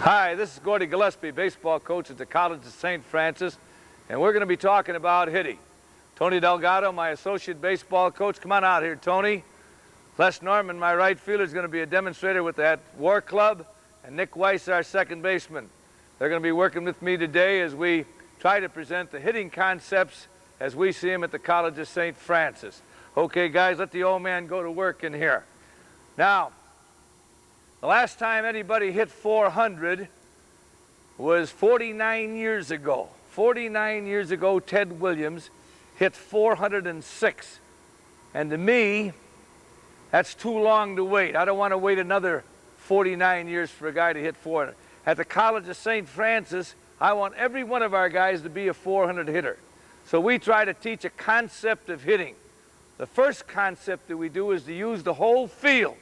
Hi, this is Gordie Gillespie, baseball coach at the College of St. Francis, and we're going to be talking about hitting. Tony Delgado, my associate baseball coach. Come on out here, Tony. Les Norman, my right fielder, is going to be a demonstrator with that War Club, and Nick Weiss, our second baseman. They're going to be working with me today as we try to present the hitting concepts as we see them at the College of St. Francis. Okay, guys, let the old man go to work in here. Now, the last time anybody hit 400 was 49 years ago. 49 years ago, Ted Williams hit 406. And to me, that's too long to wait. I don't want to wait another 49 years for a guy to hit 400. At the College of St. Francis, I want every one of our guys to be a 400 hitter. So we try to teach a concept of hitting. The first concept that we do is to use the whole field.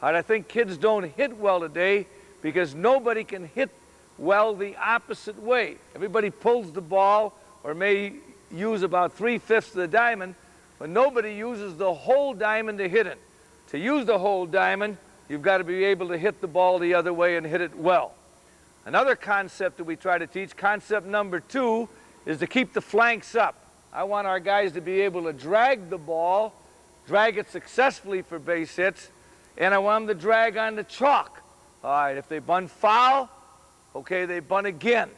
And I think kids don't hit well today because nobody can hit well the opposite way. Everybody pulls the ball or may use about 3/5 of the diamond, but nobody uses the whole diamond to hit it. To use the whole diamond, you've got to be able to hit the ball the other way and hit it well. Another concept that we try to teach, concept number 2, is to keep the flanks up. I want our guys to be able to drag the ball, drag it successfully for base hits, and I want them to drag on the chalk. All right, if they bunt foul, okay, they bunt again.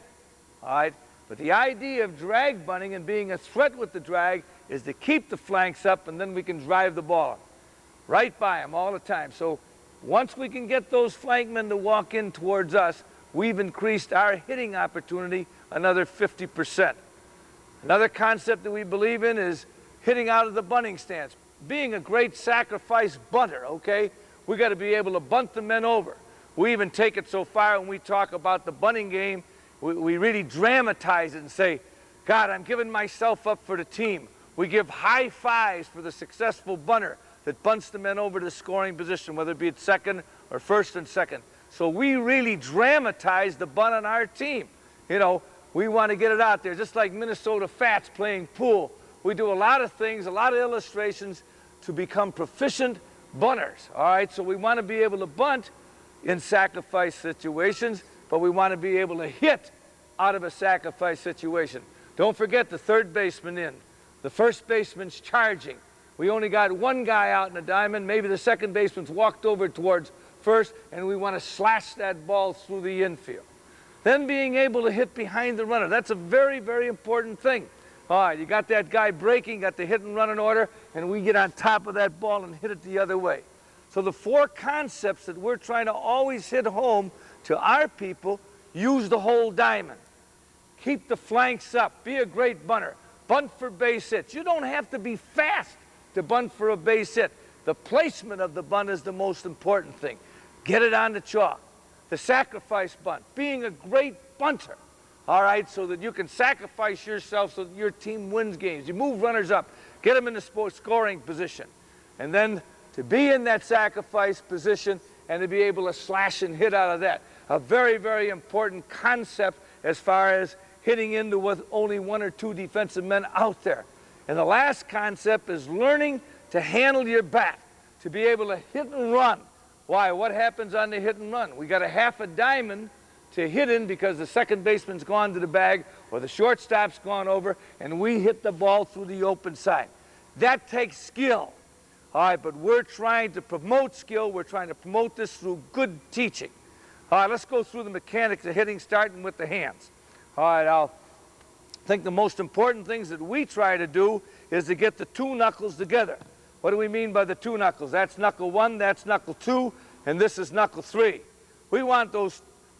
All right, but the idea of drag bunting and being a threat with the drag is to keep the flanks up, and then we can drive the ball right by them all the time. So once we can get those flankmen to walk in towards us, we've increased our hitting opportunity another 50%. Another concept that we believe in is hitting out of the bunting stance. Being a great sacrifice bunter, okay? We got to be able to bunt the men over. We even take it so far when we talk about the bunting game, we really dramatize it and say, God, I'm giving myself up for the team. We give high fives for the successful bunter that bunts the men over to scoring position, whether it be at second or first and second. So we really dramatize the bunt on our team. You know, we want to get it out there, just like Minnesota Fats playing pool. We do a lot of things, a lot of illustrations to become proficient bunters, all right? So we want to be able to bunt in sacrifice situations, but we want to be able to hit out of a sacrifice situation. Don't forget the third baseman in. The first baseman's charging. We only got one guy out in the diamond. Maybe the second baseman's walked over towards first, and we want to slash that ball through the infield. Then being able to hit behind the runner. That's a very, very important thing. All right, you got that guy breaking, got the hit and run in order, and we get on top of that ball and hit it the other way. So the 4 concepts that we're trying to always hit home to our people: use the whole diamond, keep the flanks up, be a great bunter, bunt for base hits. You don't have to be fast to bunt for a base hit. The placement of the bunt is the most important thing. Get it on the chalk. The sacrifice bunt, being a great bunter. All right, so that you can sacrifice yourself so that your team wins games. You move runners up, get them in the scoring position. And then to be in that sacrifice position and to be able to slash and hit out of that. A very, very important concept as far as hitting into with only 1 or 2 defensive men out there. And the last concept is learning to handle your bat, to be able to hit and run. Why? What happens on the hit and run? We got a half a diamond to hit in because the second baseman's gone to the bag or the shortstop's gone over, and we hit the ball through the open side. That takes skill. All right, but we're trying to promote skill. We're trying to promote this through good teaching. All right, let's go through the mechanics of hitting, starting with the hands. All right, I think the most important things that we try to do is to get the 2 knuckles together. What do we mean by the 2 knuckles? That's knuckle 1, that's knuckle 2, and this is knuckle 3. We want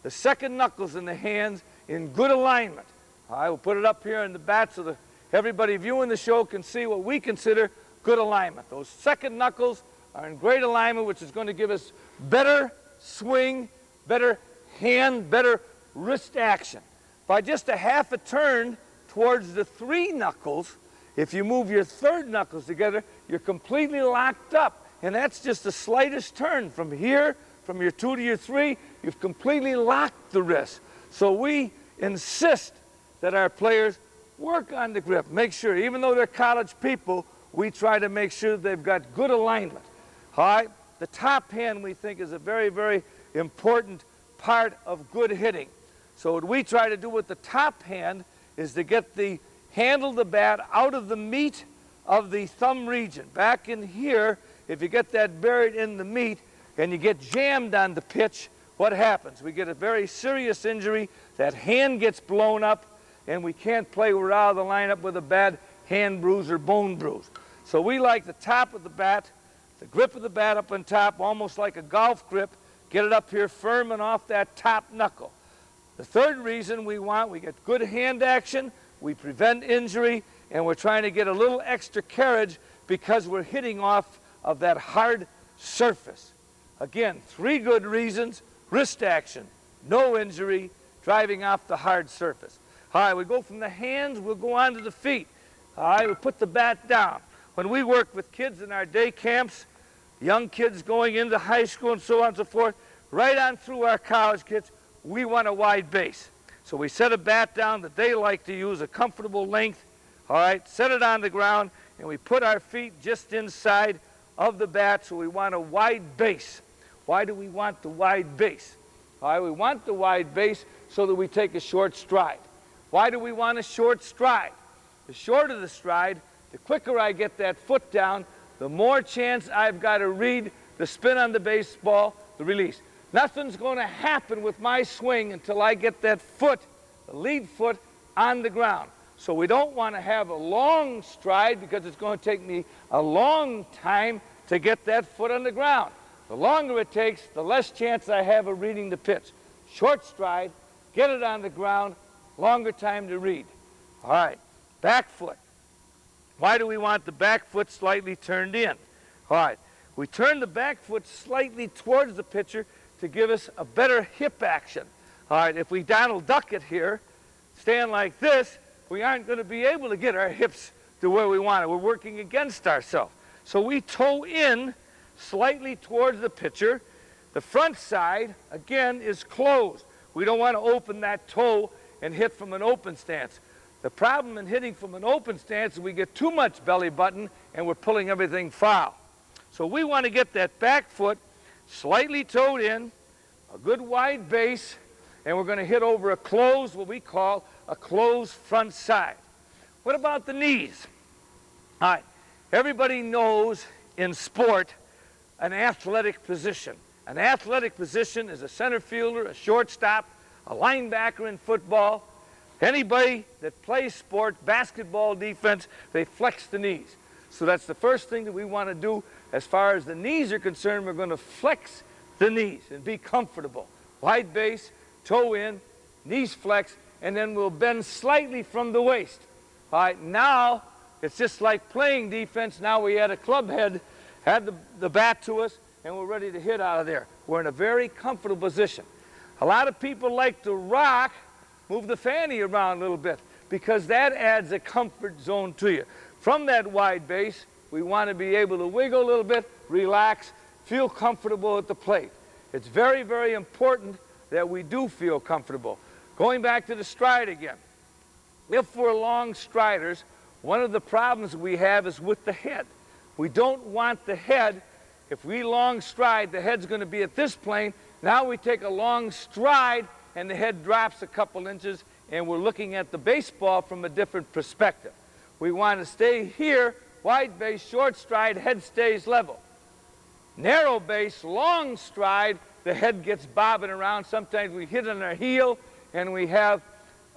the second knuckles in the hands in good alignment. I will put it up here in the bat so that everybody viewing the show can see what we consider good alignment. Those second knuckles are in great alignment, which is going to give us better swing, better hand, better wrist action. By just a half a turn towards the 3 knuckles, if you move your third knuckles together, you're completely locked up. And that's just the slightest turn from here, from your 2 to your 3, you've completely locked the wrist. So we insist that our players work on the grip. Make sure, even though they're college people, we try to make sure they've got good alignment. All right? The top hand, we think, is a very, very important part of good hitting. So what we try to do with the top hand is to get the handle of the bat out of the meat of the thumb region. Back in here, if you get that buried in the meat and you get jammed on the pitch, what happens? We get a very serious injury. That hand gets blown up, and we can't play. We're out of the lineup with a bad hand bruise or bone bruise. So we like the top of the bat, the grip of the bat up on top, almost like a golf grip. Get it up here firm and off that top knuckle. The third reason we get good hand action, we prevent injury, and we're trying to get a little extra carriage because we're hitting off of that hard surface. Again, 3 good reasons: wrist action, no injury, driving off the hard surface. All right, we go from the hands, we'll go on to the feet. All right, we put the bat down. When we work with kids in our day camps, young kids going into high school and so on and so forth, right on through our college kids, we want a wide base. So we set a bat down that they like to use, a comfortable length. All right, set it on the ground, and we put our feet just inside of the bat, so we want a wide base. Why do we want the wide base? All right, we want the wide base so that we take a short stride. Why do we want a short stride? The shorter the stride, the quicker I get that foot down, the more chance I've got to read the spin on the baseball, the release. Nothing's going to happen with my swing until I get that foot, the lead foot, on the ground. So we don't want to have a long stride because it's going to take me a long time to get that foot on the ground. The longer it takes, the less chance I have of reading the pitch. Short stride, get it on the ground, longer time to read. All right, back foot. Why do we want the back foot slightly turned in? All right, we turn the back foot slightly towards the pitcher to give us a better hip action. All right, if we Donald Duck it here, stand like this, we aren't going to be able to get our hips to where we want it. We're working against ourselves. So we toe in slightly towards the pitcher. The front side, again, is closed. We don't want to open that toe and hit from an open stance. The problem in hitting from an open stance is we get too much belly button and we're pulling everything foul. So we want to get that back foot slightly toed in, a good wide base, and we're going to hit over a closed, what we call a closed front side. What about the knees? All right, everybody knows in sport an athletic position. An athletic position is a center fielder, a shortstop, a linebacker in football. Anybody that plays sport, basketball, defense, they flex the knees. So that's the first thing that we want to do. As far as the knees are concerned, we're going to flex the knees and be comfortable. Wide base, toe in, knees flex, and then we'll bend slightly from the waist. All right, now it's just like playing defense. Now we had a club head, had the bat to us, and we're ready to hit out of there. We're in a very comfortable position. A lot of people like to rock, move the fanny around a little bit, because that adds a comfort zone to you. From that wide base, we want to be able to wiggle a little bit, relax, feel comfortable at the plate. It's very, very important that we do feel comfortable. Going back to the stride again. If we're long striders, one of the problems we have is with the head. We don't want the head, if we long stride, the head's going to be at this plane. Now we take a long stride and the head drops a couple inches and we're looking at the baseball from a different perspective. We want to stay here, wide base, short stride, head stays level. Narrow base, long stride, the head gets bobbing around. Sometimes we hit on our heel and we have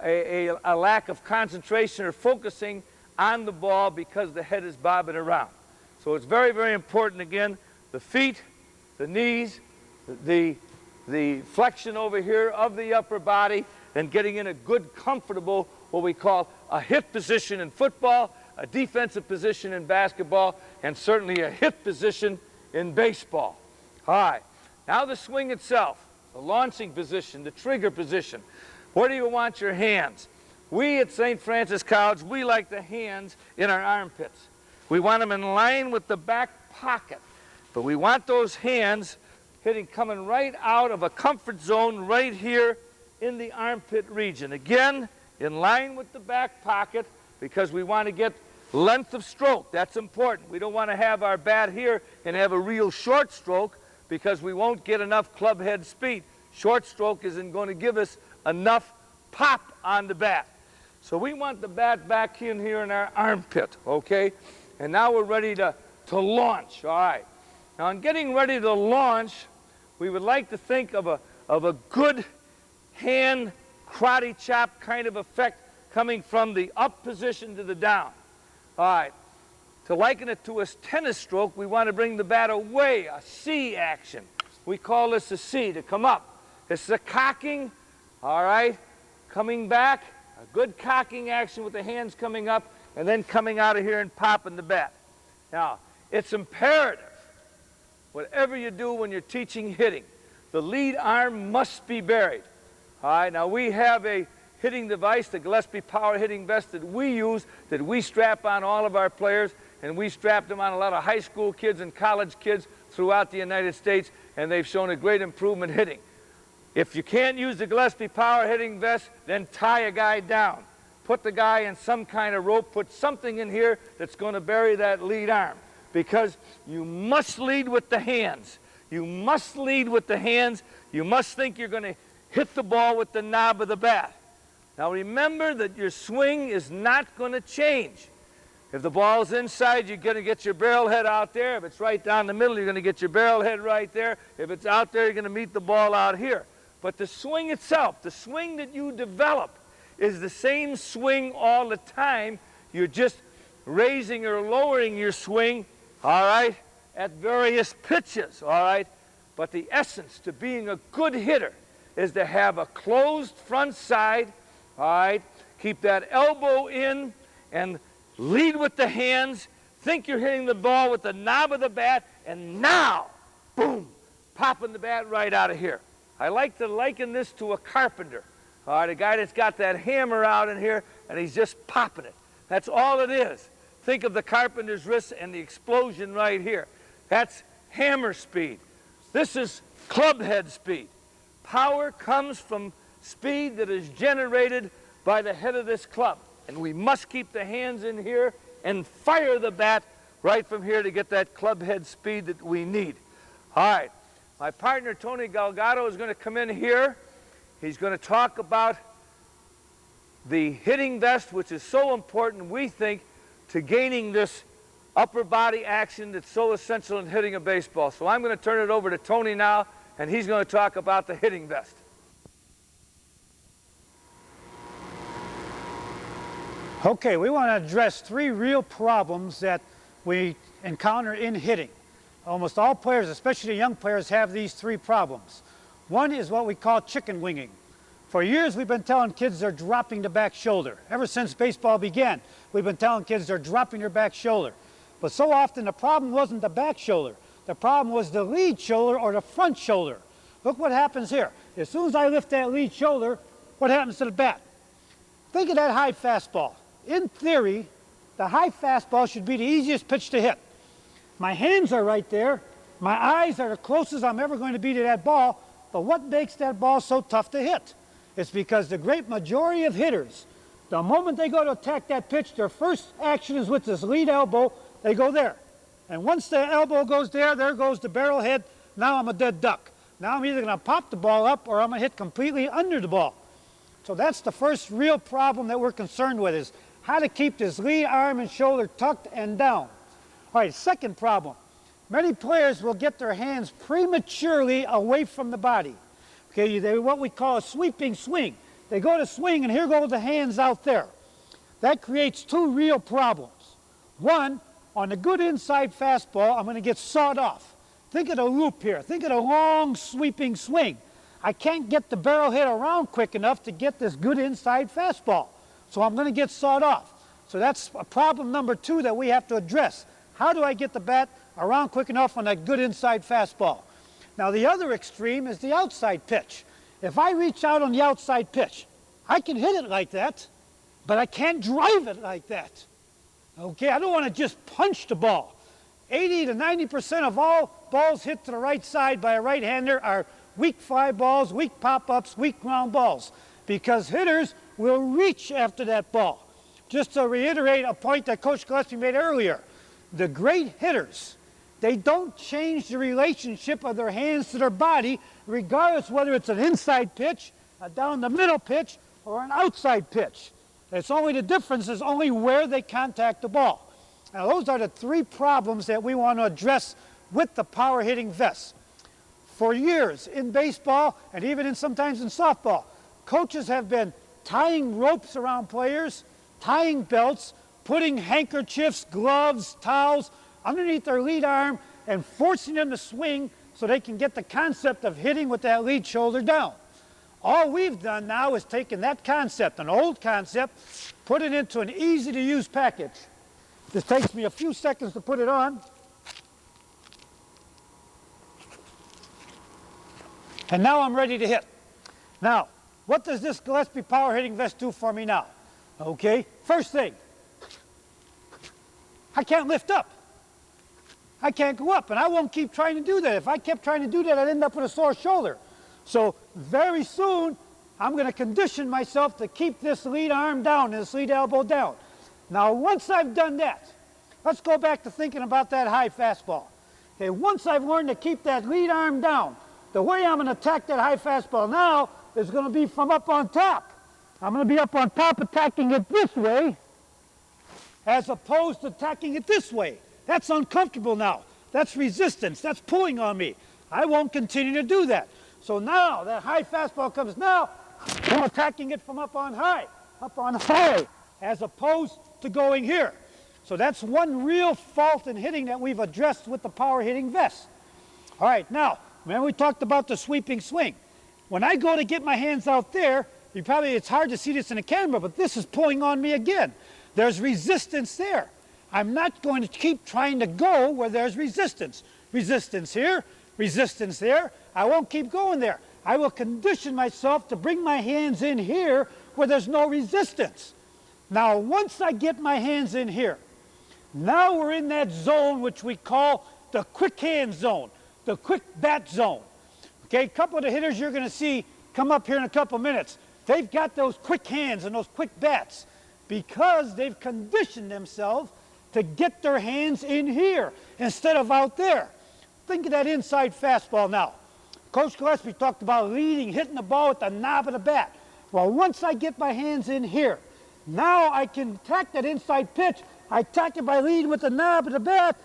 a lack of concentration or focusing on the ball because the head is bobbing around. So it's very, very important, again, the feet, the knees, the flexion over here of the upper body, and getting in a good, comfortable, what we call a hit position in football, a defensive position in basketball, and certainly a hit position in baseball. All right, now the swing itself, the launching position, the trigger position. Where do you want your hands? We at St. Francis College, we like the hands in our armpits. We want them in line with the back pocket, but we want those hands coming right out of a comfort zone right here in the armpit region. Again, in line with the back pocket, because we want to get length of stroke. That's important. We don't want to have our bat here and have a real short stroke because we won't get enough club head speed Short stroke isn't going to give us enough pop on the bat. So we want the bat back in here in our armpit, okay? And now we're ready to launch, all right. Now in getting ready to launch, we would like to think of a good hand karate chop kind of effect coming from the up position to the down. All right. To liken it to a tennis stroke, we want to bring the bat away, a C action. We call this a C, to come up. It's a cocking, all right, coming back, a good cocking action with the hands coming up, and then coming out of here and popping the bat. Now, it's imperative, whatever you do when you're teaching hitting, the lead arm must be buried. All right, now we have a hitting device, the Gillespie Power Hitting Vest that we use, that we strap on all of our players, and we strap them on a lot of high school kids and college kids throughout the United States, and they've shown a great improvement hitting. If you can't use the Gillespie Power Hitting Vest, then tie a guy down. Put the guy in some kind of rope, put something in here that's going to bury that lead arm, because you must lead with the hands. You must lead with the hands. You must think you're going to hit the ball with the knob of the bat. Now remember that your swing is not going to change. If the ball's inside, you're going to get your barrel head out there. If it's right down the middle, you're going to get your barrel head right there. If it's out there, you're going to meet the ball out here. But the swing itself, the swing that you develop, is the same swing all the time. You're just raising or lowering your swing, all right, at various pitches, all right? But the essence to being a good hitter is to have a closed front side, all right? Keep that elbow in and lead with the hands. Think you're hitting the ball with the knob of the bat, and now, boom, popping the bat right out of here. I like to liken this to a carpenter, all right, a guy that's got that hammer out in here, and he's just popping it. That's all it is. Think of the carpenter's wrist and the explosion right here. That's hammer speed. This is club head speed. Power comes from speed that is generated by the head of this club. And we must keep the hands in here and fire the bat right from here to get that club head speed that we need. All right, my partner Tony Delgado is going to come in here. He's going to talk about the hitting vest, which is so important, we think, to gaining this upper body action that's so essential in hitting a baseball. So I'm going to turn it over to Tony now, and he's going to talk about the hitting vest. Okay, we want to address three real problems that we encounter in hitting. Almost all players, especially young players, have these three problems. One is what we call chicken winging. For years, we've been telling kids they're dropping the back shoulder. Ever since baseball began, we've been telling kids they're dropping their back shoulder. But so often, the problem wasn't the back shoulder. The problem was the lead shoulder or the front shoulder. Look what happens here. As soon as I lift that lead shoulder, what happens to the bat? Think of that high fastball. In theory, the high fastball should be the easiest pitch to hit. My hands are right there. My eyes are the closest I'm ever going to be to that ball. But what makes that ball so tough to hit? It's because the great majority of hitters, the moment they go to attack that pitch, their first action is with this lead elbow. They go there. And once the elbow goes there, there goes the barrel head. Now I'm a dead duck. Now I'm either going to pop the ball up or I'm going to hit completely under the ball. So that's the first real problem that we're concerned with, is how to keep this lead arm and shoulder tucked and down. All right, second problem. Many players will get their hands prematurely away from the body. Okay, they what we call a sweeping swing. They go to swing, and here go the hands out there. That creates two real problems. One, on a good inside fastball, I'm going to get sawed off. Think of the loop here. Think of the long sweeping swing. I can't get the barrel head around quick enough to get this good inside fastball. So I'm going to get sawed off. So that's a problem number two that we have to address. How do I get the bat around quick enough on that good inside fastball? Now the other extreme is the outside pitch. If I reach out on the outside pitch, I can hit it like that, but I can't drive it like that. Okay, I don't want to just punch the ball. 80 to 90% of all balls hit to the right side by a right-hander are weak fly balls, weak pop-ups, weak ground balls, because hitters will reach after that ball. Just to reiterate a point that Coach Gillespie made earlier, the great hitters they don't change the relationship of their hands to their body, regardless whether it's an inside pitch, a down the middle pitch, or an outside pitch. It's only the difference is only where they contact the ball. Now those are the three problems that we want to address with the power hitting vest. For years in baseball and even sometimes in softball, coaches have been tying ropes around players, tying belts, putting handkerchiefs, gloves, towels underneath their lead arm and forcing them to swing so they can get the concept of hitting with that lead shoulder down. All we've done now is taken that concept, an old concept, put it into an easy to use package. This takes me a few seconds to put it on. And now I'm ready to hit. Now, what does this Gillespie power hitting vest do for me now? Okay, first thing, I can't lift up. I can't go up, and I won't keep trying to do that. If I kept trying to do that, I'd end up with a sore shoulder. So very soon, I'm going to condition myself to keep this lead arm down, this lead elbow down. Now, once I've done that, let's go back to thinking about that high fastball. Okay, once I've learned to keep that lead arm down, the way I'm going to attack that high fastball now is going to be from up on top. I'm going to be up on top attacking it this way as opposed to attacking it this way. That's uncomfortable now. That's resistance. That's pulling on me. I won't continue to do that. So now that high fastball comes now, I'm attacking it from up on high, as opposed to going here. So that's one real fault in hitting that we've addressed with the power hitting vest. All right, now, remember we talked about the sweeping swing. When I go to get my hands out there, it's hard to see this in the camera, but this is pulling on me again. There's resistance there. I'm not going to keep trying to go where there's resistance. Resistance here, resistance there. I won't keep going there. I will condition myself to bring my hands in here where there's no resistance. Now, once I get my hands in here, now we're in that zone which we call the quick hand zone, the quick bat zone. Okay, a couple of the hitters you're going to see come up here in a couple of minutes. They've got those quick hands and those quick bats because they've conditioned themselves to get their hands in here instead of out there. Think of that inside fastball now. Coach Gillespie talked about hitting the ball with the knob of the bat. Well, once I get my hands in here, now I can attack that inside pitch. I attack it by leading with the knob of the bat,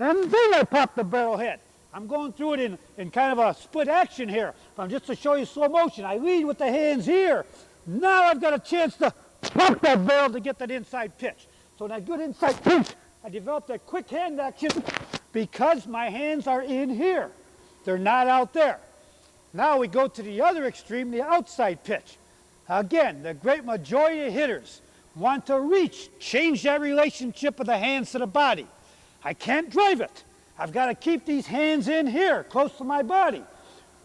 and then I pop the barrel head. I'm going through it in kind of a split action here, but just to show you slow motion. I lead with the hands here. Now I've got a chance to pop that barrel to get that inside pitch. So that good inside pitch, I developed that quick hand action because my hands are in here. They're not out there. Now we go to the other extreme, the outside pitch. Again, the great majority of hitters want to reach, change that relationship of the hands to the body. I can't drive it. I've got to keep these hands in here, close to my body.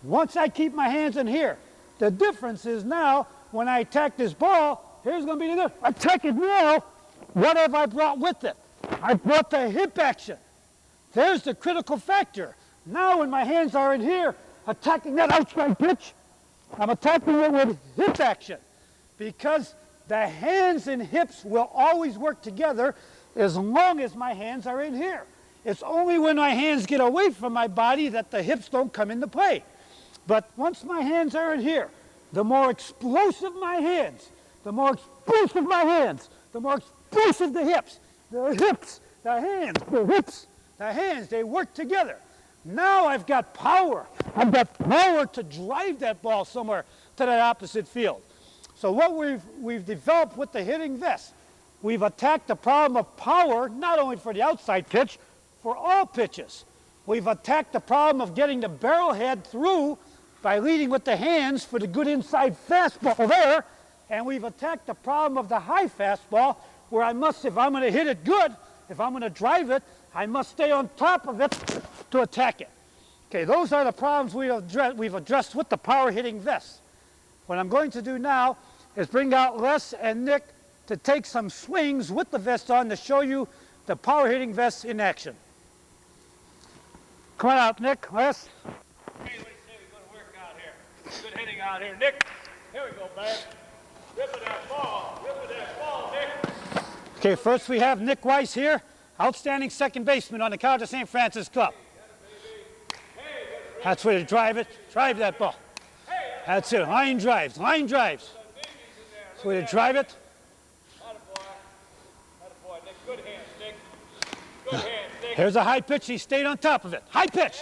Once I keep my hands in here, the difference is now when I attack this ball, here's going to be the difference. Attack it now. What have I brought with it? I brought the hip action. There's the critical factor. Now when my hands are in here, attacking that outside pitch, I'm attacking it with hip action because the hands and hips will always work together as long as my hands are in here. It's only when my hands get away from my body that the hips don't come into play. But once my hands are in here, the more explosive my hands, the more explosive my hands, the more explosive the hips, the hands, the hips, the hands, they work together. Now I've got power. I've got power to drive that ball somewhere to that opposite field. So what we've developed with the hitting vest, we've attacked the problem of power, not only for the outside pitch, for all pitches. We've attacked the problem of getting the barrel head through by leading with the hands for the good inside fastball there, and we've attacked the problem of the high fastball where I must, if I'm going to hit it good, if I'm going to drive it, I must stay on top of it to attack it. Okay, those are the problems we've addressed with the power hitting vest. What I'm going to do now is bring out Les and Nick to take some swings with the vest on to show you the power hitting vest in action. Come on out, Nick, Les. Hey, let's say we're going to work out here. Good hitting out here. Nick, here we go, man. Rip at that ball, Nick. Okay, first we have Nick Weiss here. outstanding second baseman on the College of St. Francis Club. That's the way to drive it. Drive that ball. That's it. Line drives. Line drives. That's the way to drive it. Here's a high pitch. He stayed on top of it. High pitch.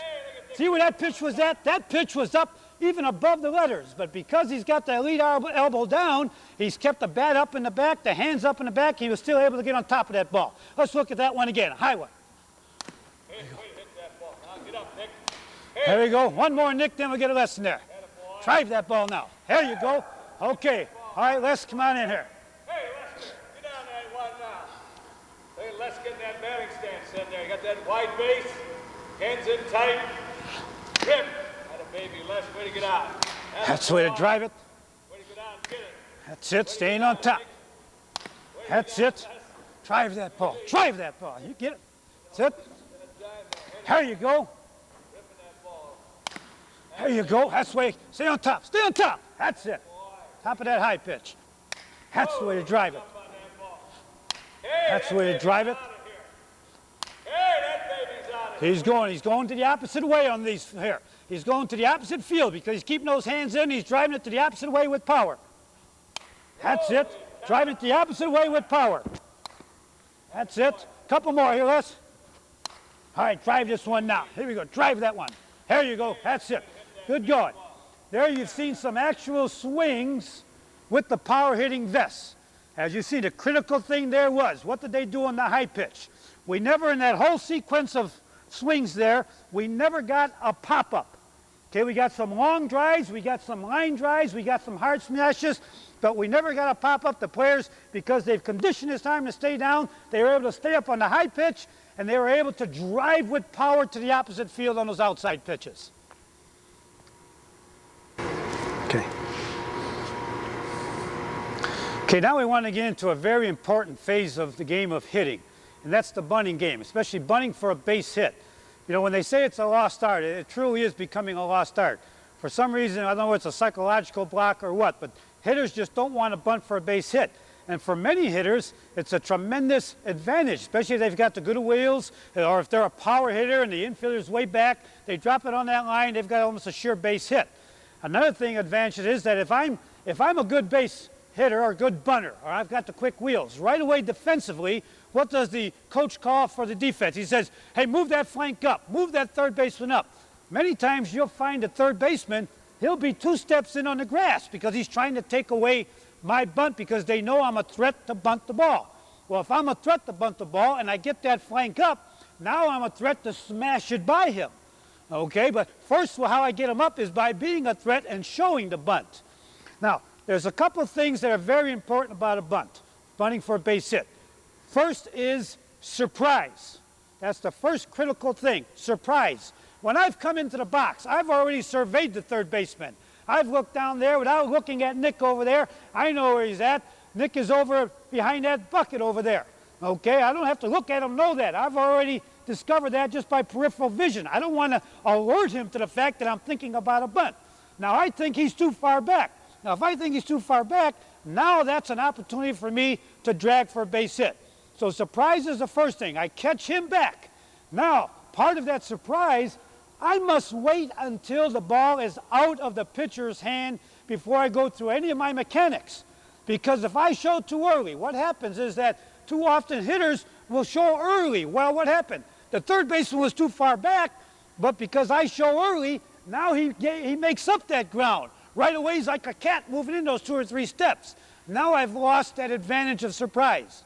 See where that pitch was at? That pitch was up even above the letters. But because he's got the lead elbow down, he's kept the bat up in the back, the hands up in the back. He was still able to get on top of that ball. Let's look at that one again. A high one. There you go. One more, Nick, then we'll get a lesson there. Drive that ball now. There you go. Okay. All right, Les, come on in here. Hey, Lester, get down that one now. Hey, Les, get in that batting stance in there. You got that wide base, hands in tight. Grip. Had a baby, Les. Way to get out. That's the way to drive it. Way to get out and get it. That's it. Staying on top. That's it. Drive that ball. Drive that ball. You get it. That's it. There you go. There you go. That's the way. Stay on top. Stay on top. That's it. Top of that high pitch. That's the way to drive it. That's the way to drive it. He's going to the opposite way on these here. He's going to the opposite field because he's keeping those hands in. He's driving it to the opposite way with power. That's it. Driving it the opposite way with power. That's it. Couple more here, Les. All right, drive this one now. Here we go. Drive that one. There you go. That's it. Good going. There you've seen some actual swings with the power hitting vest. As you see, the critical thing there was, what did they do on the high pitch? We never, in that whole sequence of swings there, we never got a pop-up. Okay, we got some long drives, we got some line drives, we got some hard smashes, but we never got a pop-up. The players, because they've conditioned this time to stay down, they were able to stay up on the high pitch, and they were able to drive with power to the opposite field on those outside pitches. Okay. Okay, now we want to get into a very important phase of the game of hitting, and that's the bunting game, especially bunting for a base hit. You know, when they say it's a lost art, it truly is becoming a lost art. For some reason, I don't know if it's a psychological block or what, but hitters just don't want to bunt for a base hit. And for many hitters, it's a tremendous advantage, especially if they've got the good wheels, or if they're a power hitter and the infielder's way back, they drop it on that line, they've got almost a sure base hit. Another thing advantage is that if I'm a good base hitter or a good bunter, or I've got the quick wheels, right away defensively, what does the coach call for the defense? He says, hey, move that flank up, move that third baseman up. Many times you'll find the third baseman, he'll be 2 steps in on the grass because he's trying to take away my bunt because they know I'm a threat to bunt the ball. Well, if I'm a threat to bunt the ball and I get that flank up, now I'm a threat to smash it by him. Okay, but first how I get him up is by being a threat and showing the bunt. Now, there's a couple of things that are very important about a bunt, bunting for a base hit. First is surprise. That's the first critical thing, surprise. When I've come into the box, I've already surveyed the third baseman. I've looked down there without looking at Nick over there. I know where he's at. Nick is over behind that bucket over there. Okay, I don't have to look at him, know that. I've already discovered that just by peripheral vision. I don't want to alert him to the fact that I'm thinking about a bunt. Now, I think he's too far back. Now, if I think he's too far back, now that's an opportunity for me to drag for a base hit. So surprise is the first thing. I catch him back. Now, part of that surprise, I must wait until the ball is out of the pitcher's hand before I go through any of my mechanics. Because if I show too early, what happens is that too often hitters will show early. Well, what happened? The third baseman was too far back, but because I show early, now he makes up that ground. Right away, he's like a cat moving in those 2 or 3 steps. Now I've lost that advantage of surprise.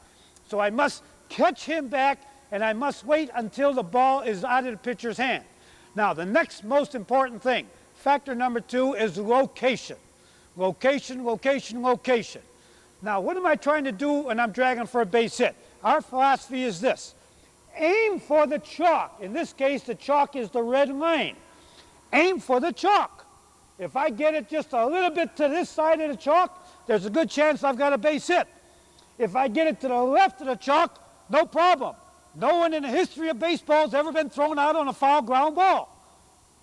So I must catch him back, and I must wait until the ball is out of the pitcher's hand. Now, the next most important thing, factor number 2, is location. Location, location, location. Now, what am I trying to do when I'm dragging for a base hit? Our philosophy is this. Aim for the chalk. In this case, the chalk is the red line. Aim for the chalk. If I get it just a little bit to this side of the chalk, there's a good chance I've got a base hit. If I get it to the left of the chalk, no problem. No one in the history of baseball has ever been thrown out on a foul ground ball.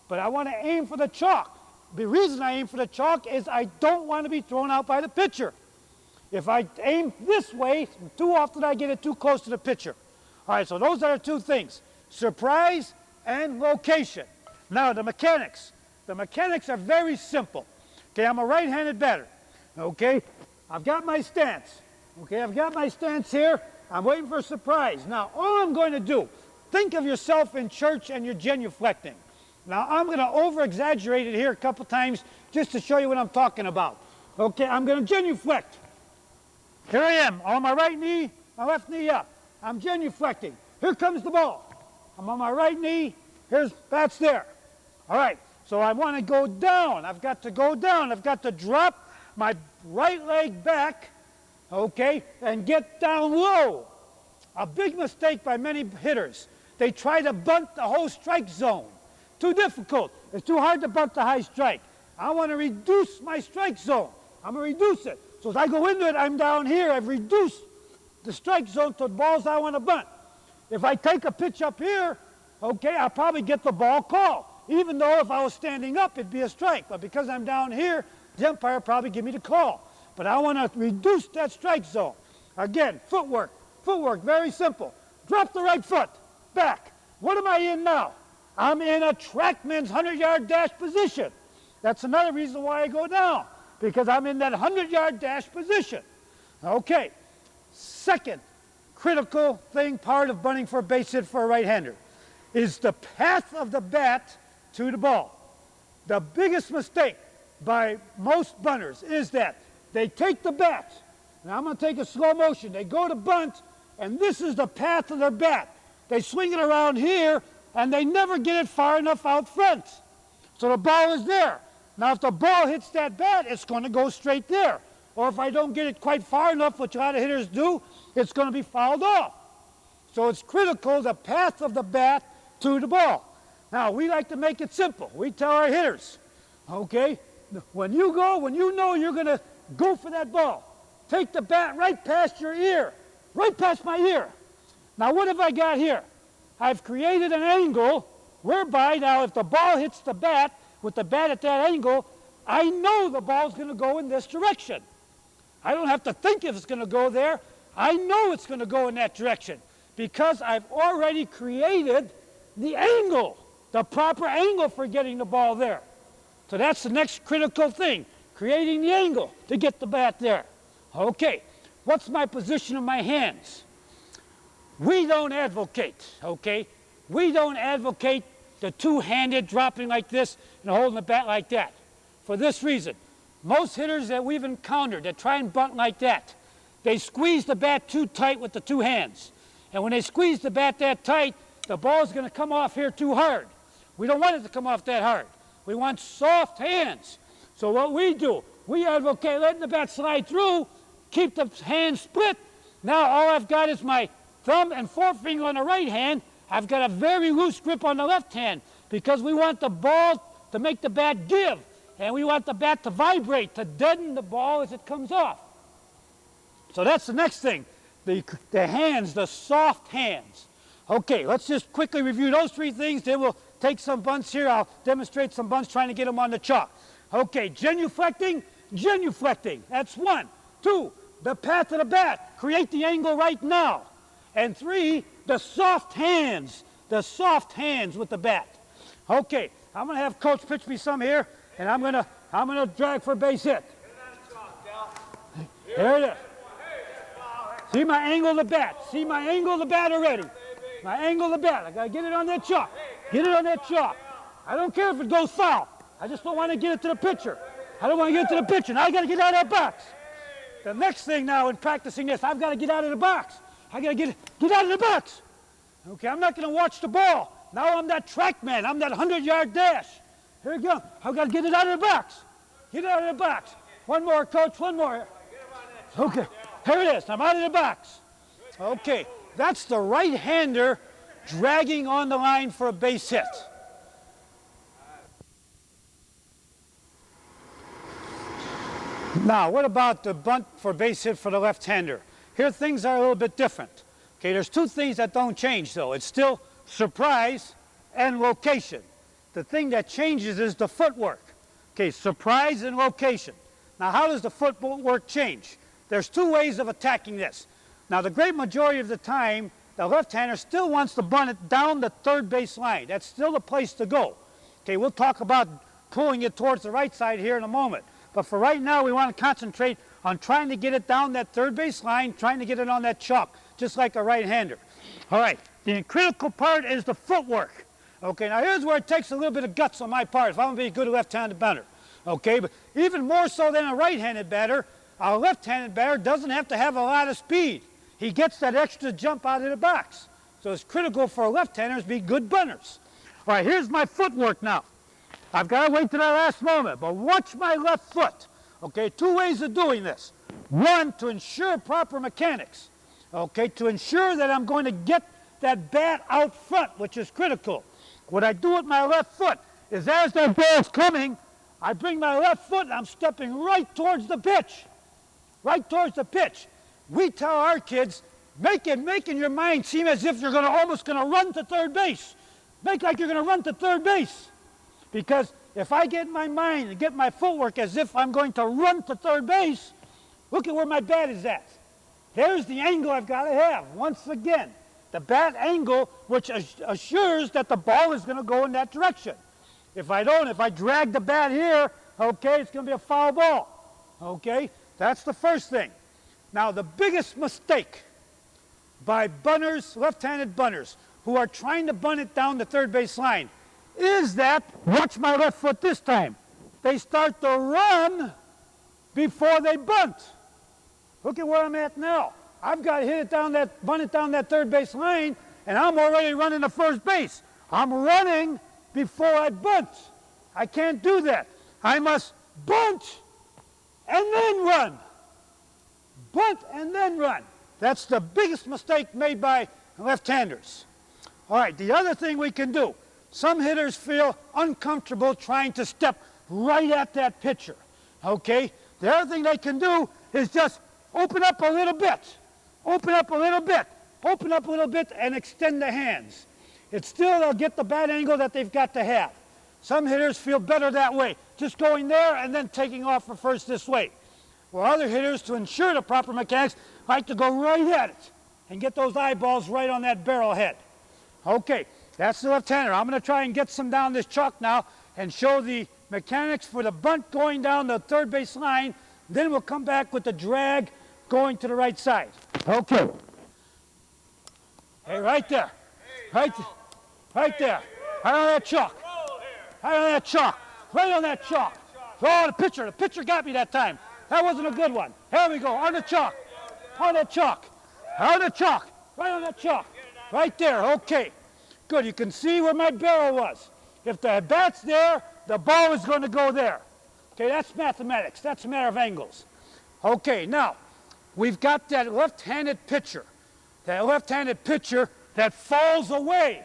But I want to aim for the chalk. The reason I aim for the chalk is I don't want to be thrown out by the pitcher. If I aim this way, too often I get it too close to the pitcher. All right, so those are the two things, surprise and location. Now the mechanics. The mechanics are very simple. Okay, I'm a right-handed batter. Okay, I've got my stance. Okay, I've got my stance here. I'm waiting for a surprise. Now, all I'm going to do, think of yourself in church and you're genuflecting. Now, I'm going to over-exaggerate it here a couple times just to show you what I'm talking about. Okay, I'm going to genuflect. Here I am, on my right knee, my left knee up. I'm genuflecting. Here comes the ball. I'm on my right knee. That's there. All right, so I want to go down. I've got to go down. I've got to drop my right leg back, okay, and get down low. A big mistake by many hitters. They try to bunt the whole strike zone. Too difficult. It's too hard to bunt the high strike. I want to reduce my strike zone. I'm going to reduce it. So as I go into it, I'm down here. I've reduced the strike zone to the balls I want to bunt. If I take a pitch up here, okay, I'll probably get the ball called. Even though if I was standing up, it'd be a strike. But because I'm down here, the umpire will probably give me the call. But I want to reduce that strike zone. Again, footwork. Footwork, very simple. Drop the right foot, back. What am I in now? I'm in a trackman's 100-yard dash position. That's another reason why I go down, because I'm in that 100-yard dash position. Okay, second critical thing, part of bunting for a base hit for a right-hander, is the path of the bat to the ball. The biggest mistake by most bunters is that they take the bat. Now I'm going to take a slow motion. They go to bunt, and this is the path of their bat. They swing it around here, and they never get it far enough out front. So the ball is there. Now if the ball hits that bat, it's going to go straight there. Or if I don't get it quite far enough, which a lot of hitters do, it's going to be fouled off. So it's critical, the path of the bat to the ball. Now we like to make it simple. We tell our hitters, okay, when you know you're going to go for that ball, take the bat right past your ear, right past my ear. Now what have I got here? I've created an angle whereby now if the ball hits the bat, with the bat at that angle, I know the ball's going to go in this direction. I don't have to think if it's going to go there. I know it's going to go in that direction because I've already created the angle, the proper angle for getting the ball there. So that's the next critical thing, creating the angle to get the bat there. Okay, what's my position of my hands? We don't advocate, okay? We don't advocate the two-handed dropping like this and holding the bat like that. For this reason, most hitters that we've encountered that try and bunt like that, they squeeze the bat too tight with the two hands. And when they squeeze the bat that tight, the ball's going to come off here too hard. We don't want it to come off that hard. We want soft hands. So what we do, we advocate letting the bat slide through, keep the hand split. Now all I've got is my thumb and forefinger on the right hand. I've got a very loose grip on the left hand because we want the ball to make the bat give. And we want the bat to vibrate, to deaden the ball as it comes off. So that's the next thing, the hands, the soft hands. Okay, let's just quickly review those three things, then we'll take some bunts here. I'll demonstrate some bunts trying to get them on the chalk. Okay, genuflecting, that's one. Two, the path of the bat, create the angle right now. And three, the soft hands with the bat. Okay, I'm going to have Coach pitch me some here, and I'm going to drag for a base hit. There it is. See my angle of the bat. See my angle of the bat already. My angle of the bat. I got to get it on that chalk. Get it on that chalk. I don't care if it goes foul. I just don't want to get it to the pitcher. I don't want to get it to the pitcher. Now I got to get out of that box. The next thing now in practicing this, I've got to get out of the box. I got to get out of the box. Okay, I'm not going to watch the ball. Now I'm that track man. I'm that 100-yard dash. Here we go. I've got to get it out of the box. Get it out of the box. One more, Coach, one more. Okay, here it is. I'm out of the box. Okay, that's the right-hander dragging on the line for a base hit. Now, what about the bunt for base hit for the left-hander? Here things are a little bit different. Okay, there's two things that don't change though. It's still surprise and location. The thing that changes is the footwork. Okay, surprise and location. Now how does the footwork change? There's two ways of attacking this. Now the great majority of the time, the left-hander still wants to bunt it down the third base line. That's still the place to go. Okay, we'll talk about pulling it towards the right side here in a moment. But for right now, we want to concentrate on trying to get it down that third base line, trying to get it on that chalk, just like a right-hander. All right, the critical part is the footwork. Okay, now here's where it takes a little bit of guts on my part if I'm going to be a good left-handed batter. Okay, but even more so than a right-handed batter, a left-handed batter doesn't have to have a lot of speed. He gets that extra jump out of the box. So it's critical for left-handers to be good bunters. All right, here's my footwork now. I've got to wait to that last moment, but watch my left foot. Okay, two ways of doing this. One, to ensure proper mechanics. Okay, to ensure that I'm going to get that bat out front, which is critical. What I do with my left foot is as that ball is coming, I bring my left foot and I'm stepping right towards the pitch. Right towards the pitch. We tell our kids, make in your mind seem as if you're almost going to run to third base. Make like you're going to run to third base. Because if I get in my mind and get my footwork as if I'm going to run to third base, look at where my bat is at. There's the angle I've got to have. Once again, the bat angle, which assures that the ball is going to go in that direction. If I drag the bat here, okay, it's going to be a foul ball. Okay, that's the first thing. Now, the biggest mistake by bunters, left-handed bunters, who are trying to bunt it down the third base line, is that, watch my left foot this time, they start to run before they bunt. Look at where I'm at now. I've got to bunt it down that third base line, and I'm already running to first base. I'm running before I bunt. I can't do that. I must bunt and then run. Bunt and then run. That's the biggest mistake made by left-handers. All right, the other thing we can do, some hitters feel uncomfortable trying to step right at that pitcher. Okay? The other thing they can do is just open up a little bit. Open up a little bit. Open up a little bit and extend the hands. It's still, they'll get the bat angle that they've got to have. Some hitters feel better that way, just going there and then taking off for first this way. While other hitters, to ensure the proper mechanics, like to go right at it and get those eyeballs right on that barrel head. Okay, that's the left-hander. I'm going to try and get some down this chalk now and show the mechanics for the bunt going down the third base line. Then we'll come back with the drag going to the right side. Okay. Hey, right there. Right there. Right there. Right on that chalk. Right on that chalk. Right on that chalk. Oh, the pitcher. The pitcher got me that time. That wasn't a good one. Here we go. On the chalk. On that chalk. On the chalk. Right on that chalk. Right there. Okay. Good. You can see where my barrel was. If the bat's there, the ball is going to go there. Okay, that's mathematics. That's a matter of angles. Okay, now, we've got that left-handed pitcher. That left-handed pitcher that falls away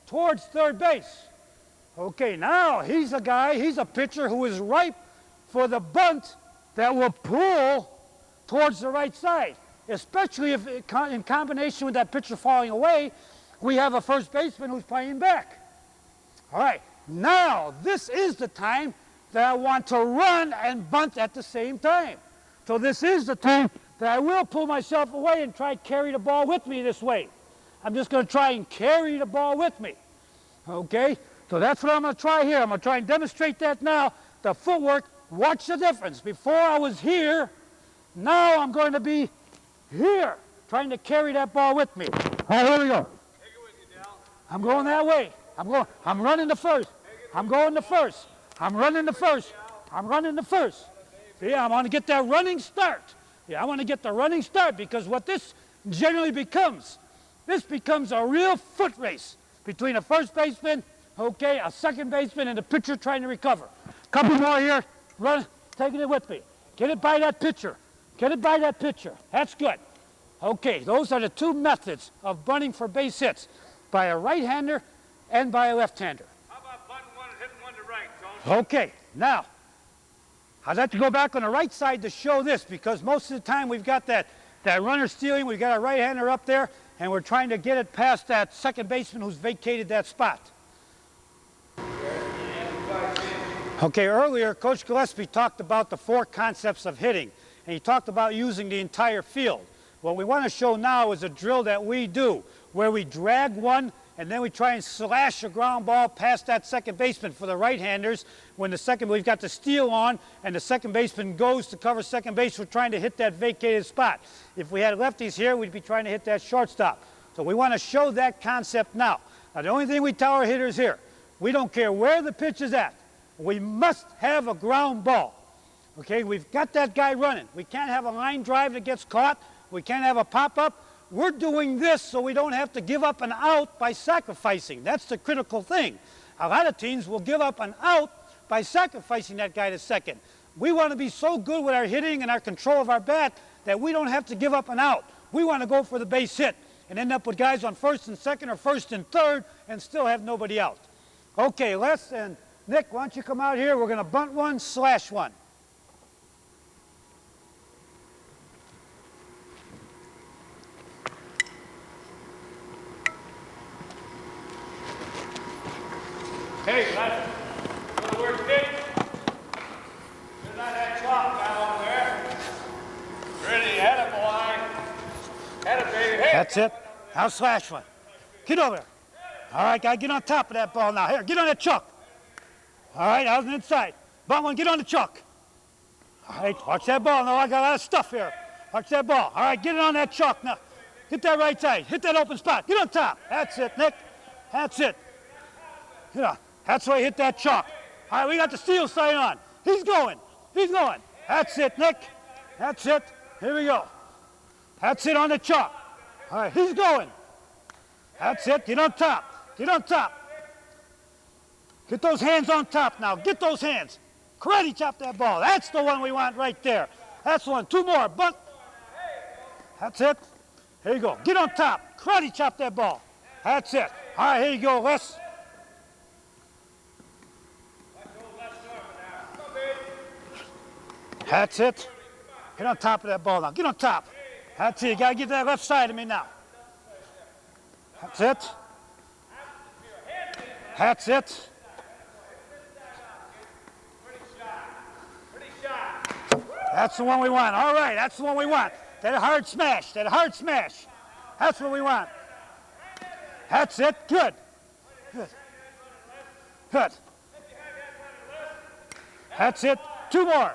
towards third base. Okay, now he's a pitcher who is ripe for the bunt that will pull towards the right side, especially if in combination with that pitcher falling away, we have a first baseman who's playing back. All right, now this is the time that I want to run and bunt at the same time. So this is the time that I will pull myself away and try to carry the ball with me this way. I'm just going to try and carry the ball with me. Okay, so that's what I'm going to try here. I'm going to try and demonstrate that now. The footwork, watch the difference. Before I was here, now I'm going to be here, trying to carry that ball with me. All right, here we go. Take it with you, Del. I'm going that way. I'm running the first. I'm going the first. I'm running the first. I'm running the first. See, I want to get that running start. Yeah, I want to get the running start because what this generally becomes, this becomes a real foot race between a first baseman, okay, a second baseman, and the pitcher trying to recover. Couple more here. Run, taking it with me. Get it by that pitcher. Get it by that pitcher. That's good. Okay, those are the two methods of bunting for base hits, by a right-hander and by a left-hander. How about bunting one and hitting one to right, Tony? Okay, now, I'd like to go back on the right side to show this because most of the time we've got that runner stealing, we've got a right-hander up there, and we're trying to get it past that second baseman who's vacated that spot. Okay, earlier Coach Gillespie talked about the four concepts of hitting, and he talked about using the entire field. What we want to show now is a drill that we do. where we drag one and then we try and slash a ground ball past that second baseman for the right-handers. When we've got the steal on and the second baseman goes to cover second base, we're trying to hit that vacated spot. If we had lefties here, we'd be trying to hit that shortstop. So we want to show that concept now. Now, the only thing we tell our hitters here, we don't care where the pitch is at. We must have a ground ball. Okay, we've got that guy running. We can't have a line drive that gets caught. We can't have a pop-up. We're doing this so we don't have to give up an out by sacrificing. That's the critical thing. A lot of teams will give up an out by sacrificing that guy to second. We want to be so good with our hitting and our control of our bat that we don't have to give up an out. We want to go for the base hit and end up with guys on first and second or first and third and still have nobody out. Okay, Les and Nick, why don't you come out here? We're going to bunt one, slash one. Hey, Les, good work, Nick. There's not that clock down over there. Ready, atta boy. Atta baby. Hey. That's it. Now slash one. Get over there. All right, guy, get on top of that ball now. Here, get on that chuck. All right, out on the inside. Bunt one, get on the chuck. All right, watch that ball. Now, I got a lot of stuff here. Watch that ball. All right, get it on that chuck now. Hit that right side. Hit that open spot. Get on top. That's it, Nick. That's it. Yeah, that's why you hit that chuck. All right, we got the steal sign on. He's going. He's going. That's it, Nick. That's it. Here we go. That's it on the chuck. All right, he's going. That's it. Get on top. Get on top. Get those hands on top now. Get those hands. Karate chop that ball. That's the one we want right there. That's one. Two more. Bunt. That's it. Here you go. Get on top. Karate chop that ball. That's it. All right, here you go, Les. That's it. Get on top of that ball now. Get on top. That's it. You got to get that left side of me now. That's it. That's it. That's the one we want. All right, that's the one we want. That hard smash. That hard smash. That's what we want. That's it. Good. Good. Good. That's it. Two more.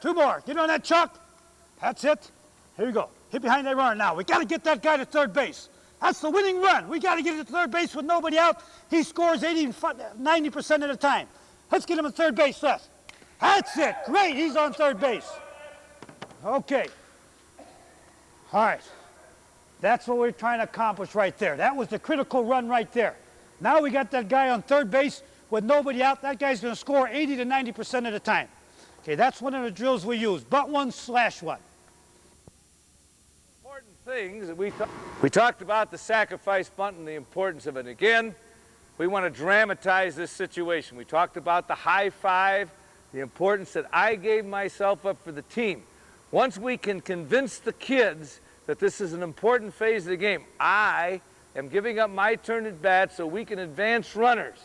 Two more. Get on that chuck. That's it. Here you go. Hit behind that runner now. We got to get that guy to third base. That's the winning run. We got to get him to third base with nobody out. He scores 90% of the time. Let's get him to third base, Les. That's it. Great. He's on third base. Okay. All right. That's what we're trying to accomplish right there. That was the critical run right there. Now we got that guy on third base with nobody out. That guy's going to score 80 to 90% of the time. Okay, that's one of the drills we use. Bunt one, slash one. Important things that we talked about the sacrifice bunt and the importance of it. Again, we want to dramatize this situation. We talked about the high five, the importance that I gave myself up for the team. Once we can convince the kids that this is an important phase of the game, I am giving up my turn at bat so we can advance runners.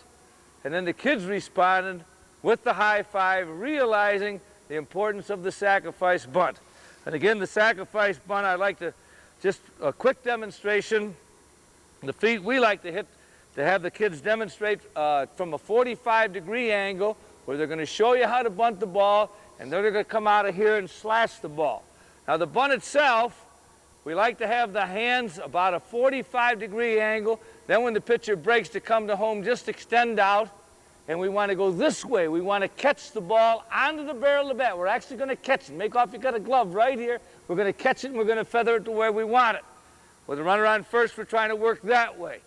And then the kids responded with the high five, realizing the importance of the sacrifice bunt. And again, the sacrifice bunt, I'd like to just a quick demonstration. The feet we like to hit, to have the kids demonstrate from a 45-degree angle where they're going to show you how to bunt the ball, and then they're going to come out of here and slash the ball. Now the bunt itself, we like to have the hands about a 45-degree angle. Then when the pitcher breaks to come to home, just extend out. And we want to go this way. We want to catch the ball onto the barrel of the bat. We're actually going to catch it. Make off, you got a glove right here. We're going to catch it and we're going to feather it to where we want it. With the runner on first, we're trying to work that way.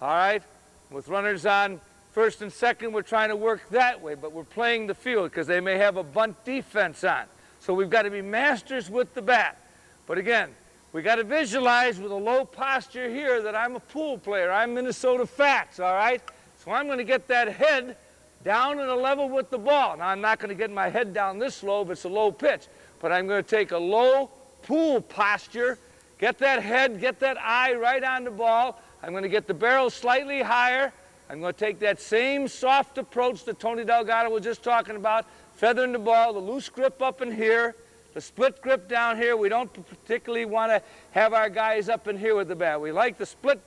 All right? With runners on first and second, we're trying to work that way. But we're playing the field because they may have a bunt defense on. So we've got to be masters with the bat. But again, we got to visualize with a low posture here that I'm a pool player. I'm Minnesota Fats, all right? So I'm going to get that head down at a level with the ball. Now, I'm not going to get my head down this low if it's a low pitch, but I'm going to take a low pool posture, get that head, get that eye right on the ball. I'm going to get the barrel slightly higher. I'm going to take that same soft approach that Tony Delgado was just talking about, feathering the ball, the loose grip up in here, the split grip down here. We don't particularly want to have our guys up in here with the bat. We like the split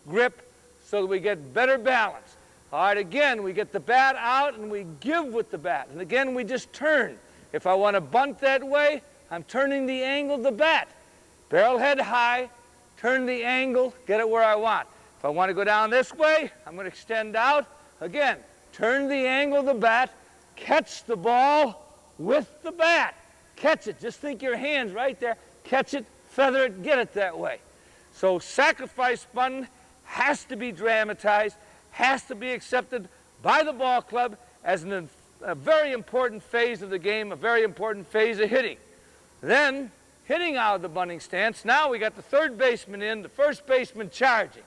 grip, so that we get better balance. All right, again, we get the bat out and we give with the bat. And again, we just turn. If I want to bunt that way, I'm turning the angle of the bat. Barrel head high, turn the angle, get it where I want. If I want to go down this way, I'm going to extend out. Again, turn the angle of the bat, catch the ball with the bat. Catch it. Just think your hands right there. Catch it, feather it, get it that way. So sacrifice bunting has to be dramatized, has to be accepted by the ball club as a very important phase of the game, a very important phase of hitting. Then, hitting out of the bunting stance, now we got the third baseman in, the first baseman charging.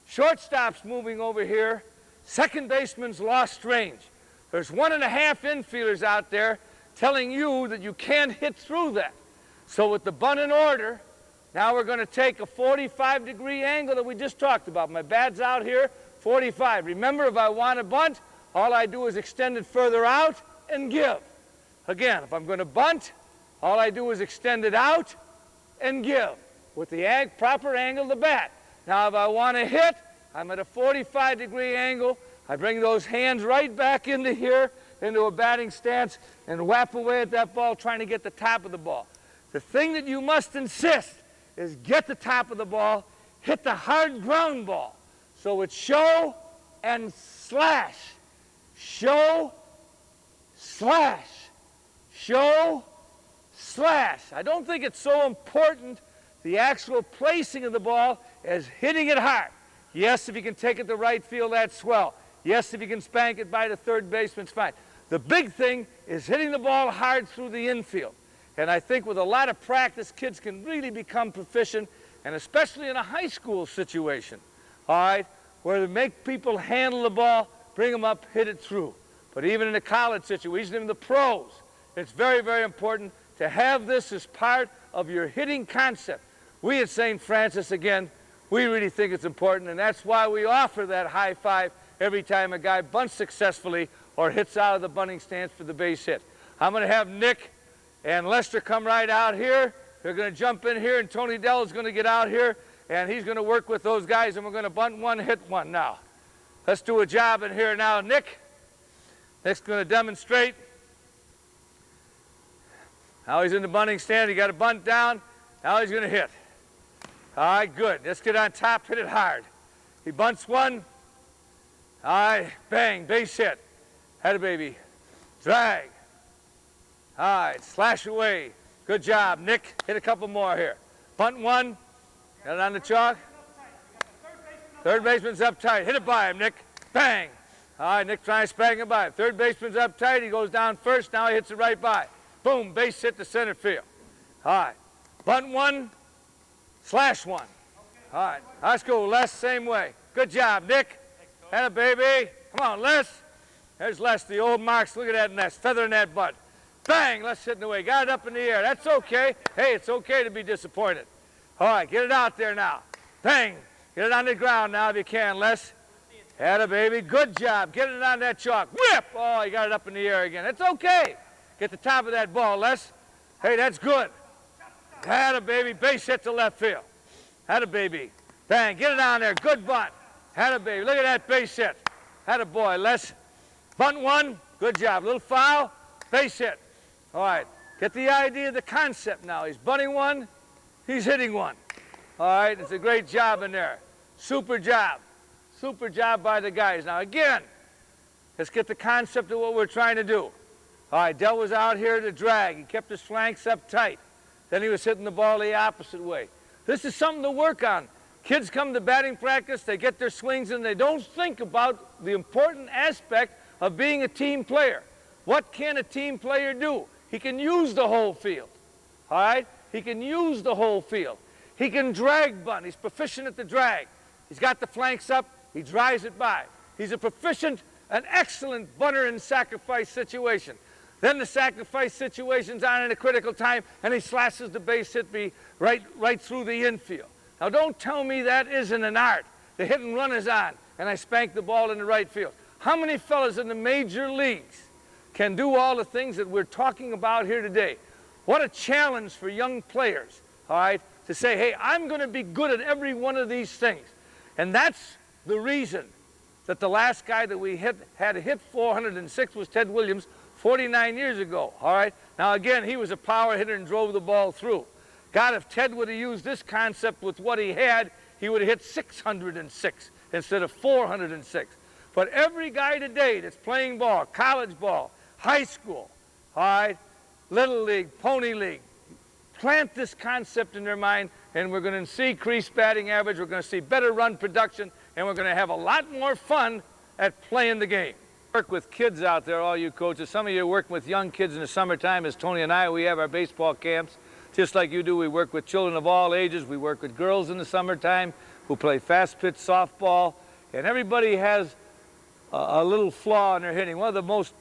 Shortstop's moving over here, second baseman's lost range. There's 1.5 infielders out there telling you that you can't hit through that. So with the bunt in order, now we're going to take a 45-degree angle that we just talked about. My bat's out here, 45. Remember, if I want to bunt, all I do is extend it further out and give. Again, if I'm going to bunt, all I do is extend it out and give with the proper angle of the bat. Now, if I want to hit, I'm at a 45-degree angle. I bring those hands right back into here, into a batting stance, and whap away at that ball, trying to get the top of the ball. The thing that you must insist is get the top of the ball, hit the hard ground ball. So it's show and slash. Show, slash. Show, slash. I don't think it's so important, the actual placing of the ball, as hitting it hard. Yes, if you can take it to right field, that's swell. Yes, if you can spank it by the third baseman, it's fine. The big thing is hitting the ball hard through the infield. And I think with a lot of practice, kids can really become proficient, and especially in a high school situation, all right, where they make people handle the ball, bring them up, hit it through. But even in a college situation, even the pros, it's very, very important to have this as part of your hitting concept. We at St. Francis, again, we really think it's important, and that's why we offer that high five every time a guy bunts successfully or hits out of the bunting stance for the base hit. I'm going to have Nick and Lester come right out here. They're going to jump in here, and Tony Dell is going to get out here, and he's going to work with those guys, and we're going to bunt one, hit one now. Let's do a job in here now. Nick's going to demonstrate. Now he's in the bunting stand. He got a bunt down. Now he's going to hit. All right, good. Let's get on top, hit it hard. He bunts one. All right, bang, base hit. Had a baby. Drag. All right, slash away. Good job, Nick. Hit a couple more here. Bunt one. Got it on the chalk. Third baseman's up tight. Hit it by him, Nick. Bang. All right, Nick trying to spank him by him. Third baseman's up tight. He goes down first. Now he hits it right by. Boom, base hit to center field. All right. Bunt one, slash one. All right, let's go, Les, same way. Good job, Nick. Had a baby. Come on, Les. There's Les, the old marks. Look at that nest, feathering that butt. Bang, Les hitting away. Got it up in the air. That's okay. Hey, it's okay to be disappointed. All right, get it out there now. Bang. Get it on the ground now if you can, Les. Had a baby. Good job. Get it on that chalk. Whip. Oh, you got it up in the air again. It's okay. Get the top of that ball, Les. Hey, that's good. Had a baby. Base hit to left field. Had a baby. Bang. Get it on there. Good bunt. Had a baby. Look at that base hit. Had a boy, Les. Bunt one. Good job. Little foul. Base hit. All right. Get the idea of the concept now. He's bunting one. He's hitting one. All right. It's a great job in there. Super job. Super job by the guys. Now, again, let's get the concept of what we're trying to do. All right, Del was out here to drag. He kept his flanks up tight. Then he was hitting the ball the opposite way. This is something to work on. Kids come to batting practice, they get their swings, and they don't think about the important aspect of being a team player. What can a team player do? He can use the whole field. All right? He can use the whole field. He can drag bunt. He's proficient at the drag. He's got the flanks up. He drives it by. He's a proficient, an excellent bunter in sacrifice situation. Then the sacrifice situation's on in a critical time, and he slashes the base hit right through the infield. Now, don't tell me that isn't an art. The hit and run is on, and I spank the ball in the right field. How many fellas in the major leagues can do all the things that we're talking about here today? What a challenge for young players, all right, to say, hey, I'm going to be good at every one of these things. And that's the reason that the last guy that we had hit 406 was Ted Williams 49 years ago, all right? Now, again, he was a power hitter and drove the ball through. God, if Ted would have used this concept with what he had, he would have hit 606 instead of 406. But every guy today that's playing ball, college ball, high school, all right, Little League, Pony League, plant this concept in their mind, and we're going to see increased batting average, we're going to see better run production, and we're going to have a lot more fun at playing the game. Work with kids out there, all you coaches. Some of you are working with young kids in the summertime. As Tony and I, we have our baseball camps. Just like you do, we work with children of all ages. We work with girls in the summertime who play fast pitch softball. And everybody has a little flaw in their hitting. One of the most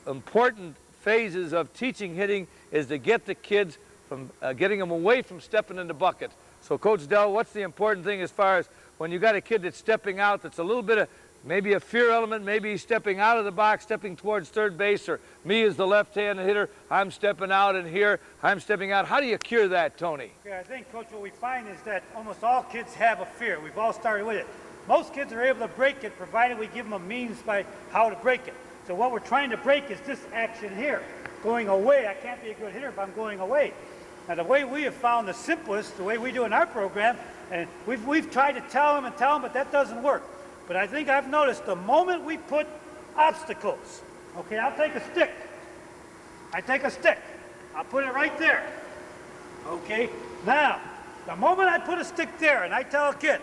important phases of teaching hitting is to get the kids from getting them away from stepping in the bucket. So Coach Dell, what's the important thing as far as when you got a kid that's stepping out, that's a little bit of maybe a fear element, maybe he's stepping out of the box, stepping towards third base, or me as the left-handed hitter, I'm stepping out, and here I'm stepping out. How do you cure that, Tony? Okay, I think, Coach, what we find is that almost all kids have a fear. We've all started with it. Most kids are able to break it, provided we give them a means by how to break it. So what we're trying to break is this action here. Going away, I can't be a good hitter if I'm going away. Now, the way we have found the simplest, the way we do in our program, and we've tried to tell them, but that doesn't work. But I think I've noticed the moment we put obstacles, okay, I'll take a stick. I take a stick. I'll put it right there. Okay, now, the moment I put a stick there and I tell a kid,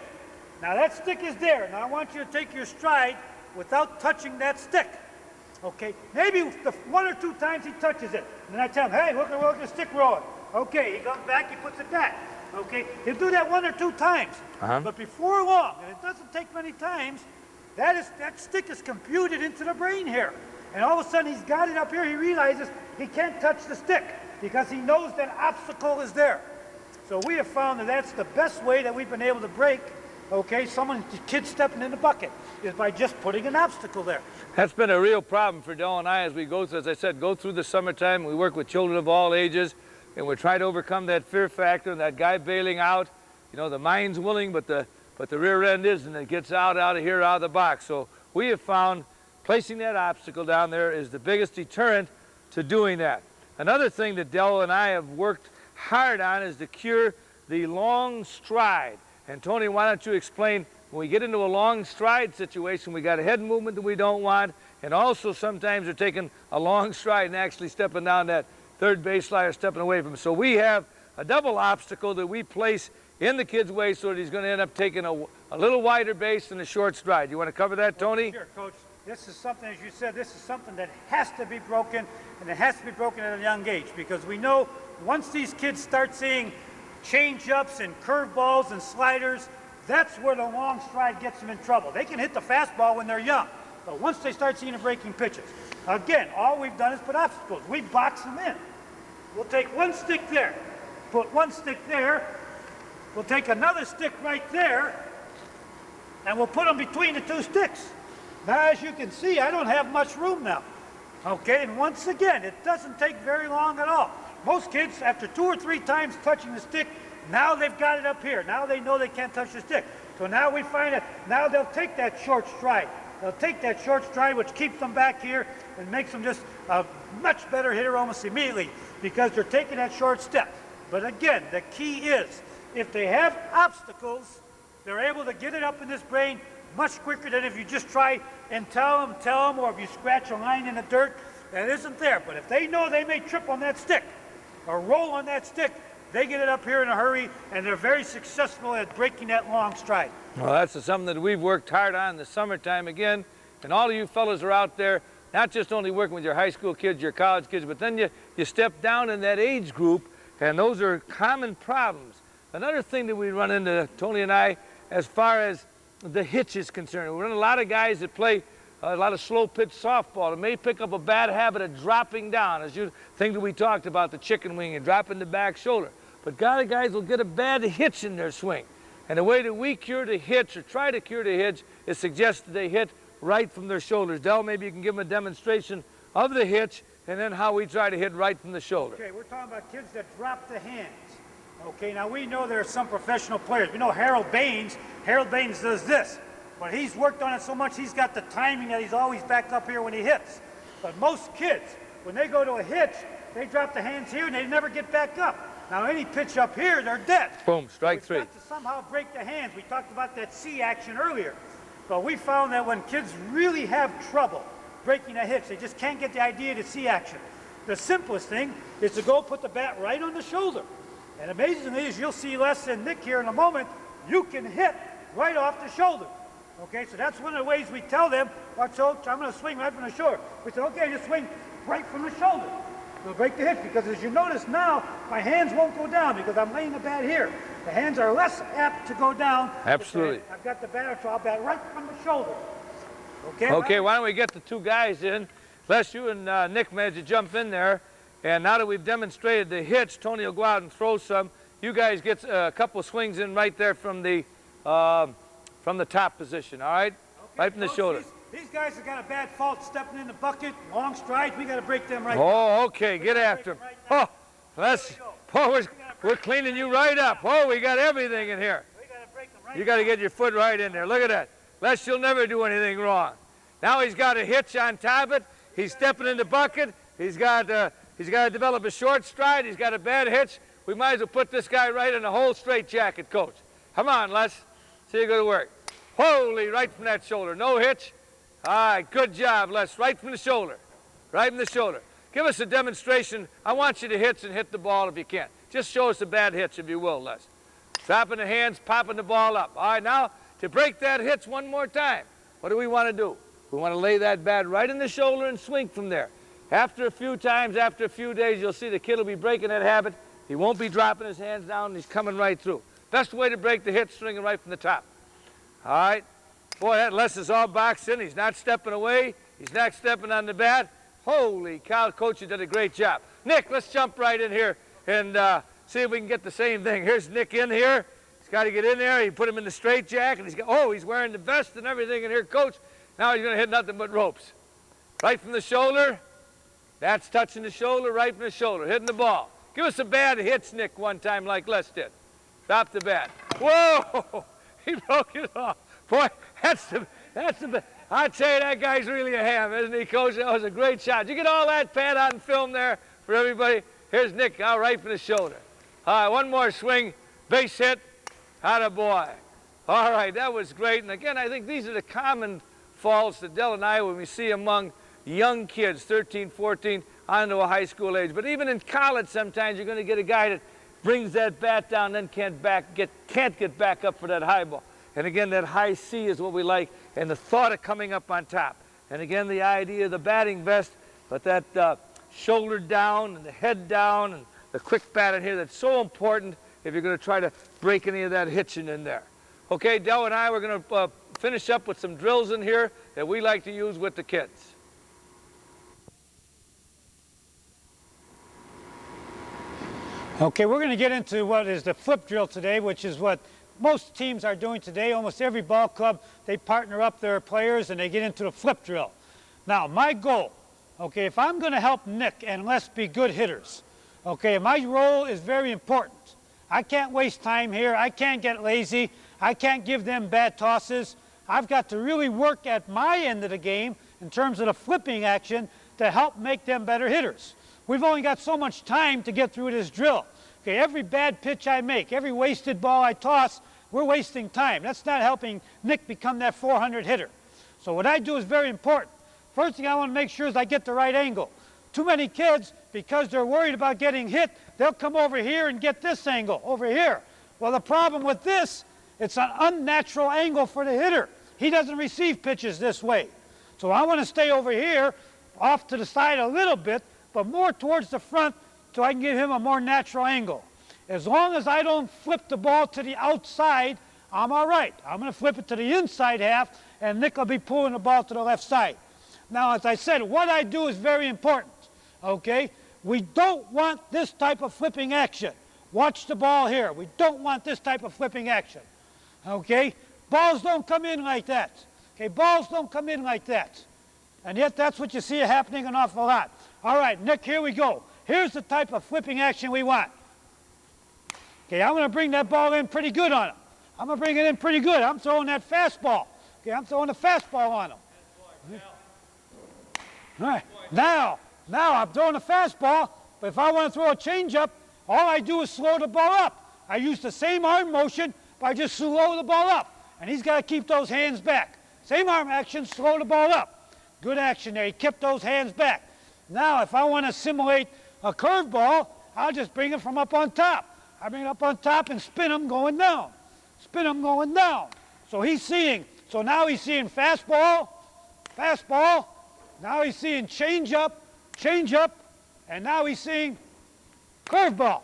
now that stick is there, now I want you to take your stride without touching that stick. Okay, maybe the 1 or 2 times he touches it. And then I tell him, hey, look at the stick rolling. Okay, he comes back, he puts it back. Okay, he'll do that 1 or 2 times. But before long, and it doesn't take many times, that stick is computed into the brain here. And all of a sudden he's got it up here, he realizes he can't touch the stick because he knows that obstacle is there. So we have found that that's the best way that we've been able to break, okay, kid stepping in the bucket, is by just putting an obstacle there. That's been a real problem for Del and I as we go through, as I said, go through the summertime. We work with children of all ages, and we're trying to overcome that fear factor and that guy bailing out. You know, the mind's willing, but the rear end isn't. It gets out of here, out of the box. So we have found placing that obstacle down there is the biggest deterrent to doing that. Another thing that Del and I have worked hard on is to cure the long stride. And Tony, why don't you explain, when we get into a long stride situation, we got a head movement that we don't want, and also sometimes they're taking a long stride and actually stepping down that third base line or stepping away from him. So we have a double obstacle that we place in the kid's way so that he's going to end up taking a little wider base and a short stride. You want to cover that, Tony? Sure, Coach. This is something, as you said, this is something that has to be broken, and it has to be broken at a young age, because we know once these kids start seeing change-ups and curveballs and sliders, that's where the long stride gets them in trouble. They can hit the fastball when they're young, but once they start seeing the breaking pitches, again, all we've done is put obstacles. We box them in. We'll take one stick there, put one stick there, we'll take another stick right there, and we'll put them between the 2 sticks. Now, as you can see, I don't have much room now. Okay, and once again, it doesn't take very long at all. Most kids, after 2 or 3 times touching the stick, now they've got it up here. Now they know they can't touch the stick. So now we find that now they'll take that short stride. They'll take that short stride, which keeps them back here and makes them just a much better hitter almost immediately because they're taking that short step. But again, the key is if they have obstacles, they're able to get it up in this brain much quicker than if you just try and tell them, or if you scratch a line in the dirt that isn't there. But if they know they may trip on that stick or roll on that stick, they get it up here in a hurry, and they're very successful at breaking that long stride. Well, that's something that we've worked hard on in the summertime again, and all of you fellas are out there, not just only working with your high school kids, your college kids, but then you step down in that age group, and those are common problems. Another thing that we run into, Tony and I, as far as the hitch is concerned, we run a lot of guys that play a lot of slow pitch softball and may pick up a bad habit of dropping down, as you think that we talked about, the chicken wing and dropping the back shoulder. But a lot of guys will get a bad hitch in their swing. And the way that we cure the hitch, or try to cure the hitch, is suggest that they hit right from their shoulders. Del, maybe you can give them a demonstration of the hitch and then how we try to hit right from the shoulder. Okay, we're talking about kids that drop the hands. Okay, now we know there are some professional players. We know Harold Baines Harold Baines does this. But he's worked on it so much, he's got the timing that he's always back up here when he hits. But most kids, when they go to a hitch, they drop the hands here and they never get back up. Now any pitch up here, they're dead. Boom, strike so three. We've got to somehow break the hands. We talked about that C action earlier. So we found that when kids really have trouble breaking a hitch, they just can't get the idea to C action. The simplest thing is to go put the bat right on the shoulder. And amazingly, as you'll see Les and Nick here in a moment, you can hit right off the shoulder. Okay, so that's one of the ways we tell them, watch out, I'm going to swing right from the shoulder. We say, okay, just swing right from the shoulder. We'll break the hitch because as you notice now, my hands won't go down because I'm laying the bat here. The hands are less apt to go down. Absolutely. I've got the batter, so I'll bat right from the shoulder. Okay, okay, why don't we get the two guys in? Les, you and Nick managed to jump in there. And now that we've demonstrated the hitch, Tony will go out and throw some. You guys get a couple of swings in right there from the top position, all right? Okay, right from the shoulder. These guys have got a bad fault stepping in the bucket, long strides. We got to break them right now. Oh, okay, get after them. Right we're cleaning you right up. Oh, we got everything in here. We got to break them right You got to get your foot right in there. Look at that. Les, you'll never do anything wrong. Now he's got a hitch on top of it. He's stepping in the bucket. He's got to develop a short stride. He's got a bad hitch. We might as well put this guy right in a whole straight jacket, Coach. Come on, Les. See you go to work. Holy, right from that shoulder. No hitch. All right, good job, Les. Right from the shoulder. Right from the shoulder. Give us a demonstration. I want you to hitch and hit the ball if you can. Just show us a bad hitch if you will, Les. Dropping the hands, popping the ball up. All right, now to break that hitch one more time, what do we want to do? We want to lay that bat right in the shoulder and swing from there. After a few times, after a few days, you'll see the kid will be breaking that habit. He won't be dropping his hands down, and he's coming right through. Best way to break the hitch, swinging right from the top. All right. Boy, that Les is all boxed in. He's not stepping away. He's not stepping on the bat. Holy cow, Coach, you did a great job. Nick, let's jump right in here and see if we can get the same thing. Here's Nick in here. He's got to get in there. You put him in the straitjacket. He's wearing the vest and everything in here, Coach. Now he's going to hit nothing but ropes. Right from the shoulder. That's touching the shoulder, right from the shoulder, hitting the ball. Give us a bad hitch, Nick, one time like Les did. Drop the bat. Whoa! He broke it off. Boy, that's the I tell you, that guy's really a ham, isn't he, Coach? That was a great shot. Did you get all that, Pat, on film there for everybody? Here's Nick, out right from the shoulder. All right, one more swing, base hit, atta boy. All right, that was great. And again, I think these are the common faults that Del and I, when we see among young kids, 13, 14, on to a high school age. But even in college, sometimes you're going to get a guy that brings that bat down, then can't get back up for that high ball. And again, that high C is what we like, and the thought of coming up on top. And again, the idea of the batting vest, but that shoulder down and the head down and the quick bat in here, that's so important if you're going to try to break any of that hitching in there. Okay, Del and I, we're going to finish up with some drills in here that we like to use with the kids. Okay, we're going to get into what is the flip drill today, which is what most teams are doing today. Almost every ball club, they partner up their players and they get into the flip drill. Now, my goal, okay, if I'm going to help Nick and Les be good hitters, okay, my role is very important. I can't waste time here. I can't get lazy. I can't give them bad tosses. I've got to really work at my end of the game in terms of the flipping action to help make them better hitters. We've only got so much time to get through this drill. Okay, every bad pitch I make, every wasted ball I toss, we're wasting time. That's not helping Nick become that 400 hitter. So what I do is very important. First thing I want to make sure is I get the right angle. Too many kids, because they're worried about getting hit, they'll come over here and get this angle, over here. Well, the problem with this, it's an unnatural angle for the hitter. He doesn't receive pitches this way. So I want to stay over here, off to the side a little bit, but more towards the front so I can give him a more natural angle. As long as I don't flip the ball to the outside, I'm all right. I'm going to flip it to the inside half, and Nick will be pulling the ball to the left side. Now, as I said, what I do is very important, okay? We don't want this type of flipping action. Watch the ball here. We don't want this type of flipping action, okay? Balls don't come in like that, okay? Balls don't come in like that. And yet that's what you see happening an awful lot. All right, Nick, here we go. Here's the type of flipping action we want. Okay, I'm going to bring that ball in pretty good on him. I'm going to bring it in pretty good. I'm throwing that fastball. Okay, I'm throwing the fastball on him. All right, now I'm throwing a fastball, but if I want to throw a changeup, all I do is slow the ball up. I use the same arm motion, but I just slow the ball up. And he's got to keep those hands back. Same arm action, slow the ball up. Good action there. He kept those hands back. Now, if I want to simulate a curveball, I'll just bring it from up on top. I bring it up on top and spin him going down. Spin him going down. So now he's seeing fastball, fastball. Now he's seeing changeup, changeup, and now he's seeing curveball.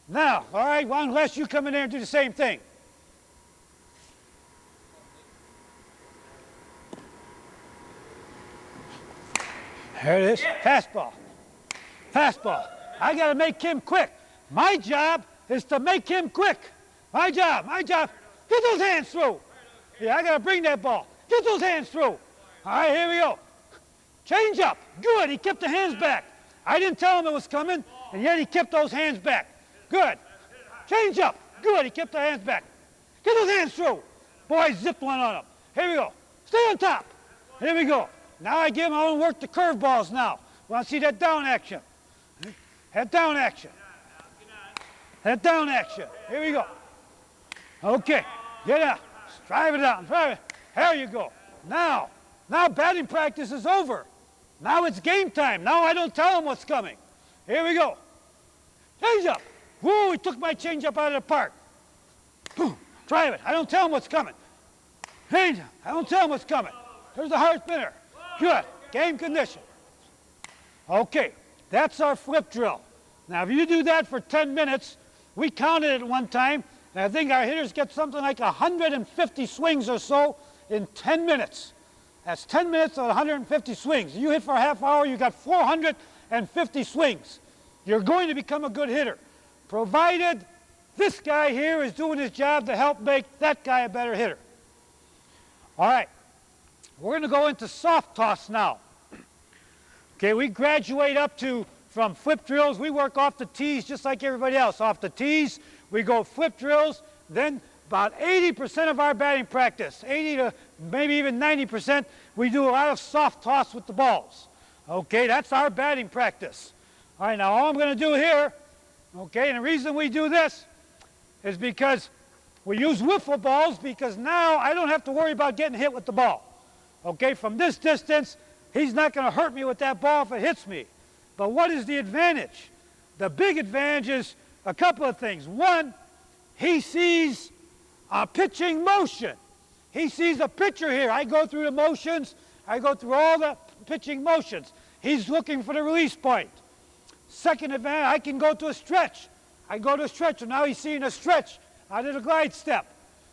Now, all right, well, unless you come in there and do the same thing. There it is, fastball, fastball. I got to make him quick. My job is to make him quick. My job. Get those hands through. Yeah, I got to bring that ball. Get those hands through. All right, here we go. Change up. Good, he kept the hands back. I didn't tell him it was coming, and yet he kept those hands back. Good. Change up. Good, he kept the hands back. Get those hands through. Boy, zip one on him. Here we go. Stay on top. Here we go. Now I want to work the curveballs now. Want to see that down action. That down action. That down action. Here we go. Okay. Get out. Drive it out. Drive it. There you go. Now batting practice is over. Now it's game time. Now I don't tell him what's coming. Here we go. Change up. Whoa, he took my change up out of the park. Boom. Drive it. I don't tell him what's coming. Change up. I don't tell him what's coming. There's the hard spinner. Good. Game condition. Okay. That's our flip drill. Now, if you do that for 10 minutes, we counted it one time, and I think our hitters get something like 150 swings or so in 10 minutes. That's 10 minutes of 150 swings. You hit for a half hour, you got 450 swings. You're going to become a good hitter, provided this guy here is doing his job to help make that guy a better hitter. All right. We're going to go into soft toss now. Okay, we graduate from flip drills. We work off the tees just like everybody else. Off the tees, we go flip drills. Then about 80% of our batting practice, 80 to maybe even 90%, we do a lot of soft toss with the balls. Okay, that's our batting practice. All right, now all I'm going to do here, okay, and the reason we do this is because we use wiffle balls, because now I don't have to worry about getting hit with the ball. Okay, from this distance, he's not going to hurt me with that ball if it hits me. But what is the advantage? The big advantage is a couple of things. One, he sees a pitching motion. He sees a pitcher here. I go through the motions. I go through all the pitching motions. He's looking for the release point. Second advantage, I can go to a stretch. I go to a stretch, and now he's seeing a stretch out of the glide step.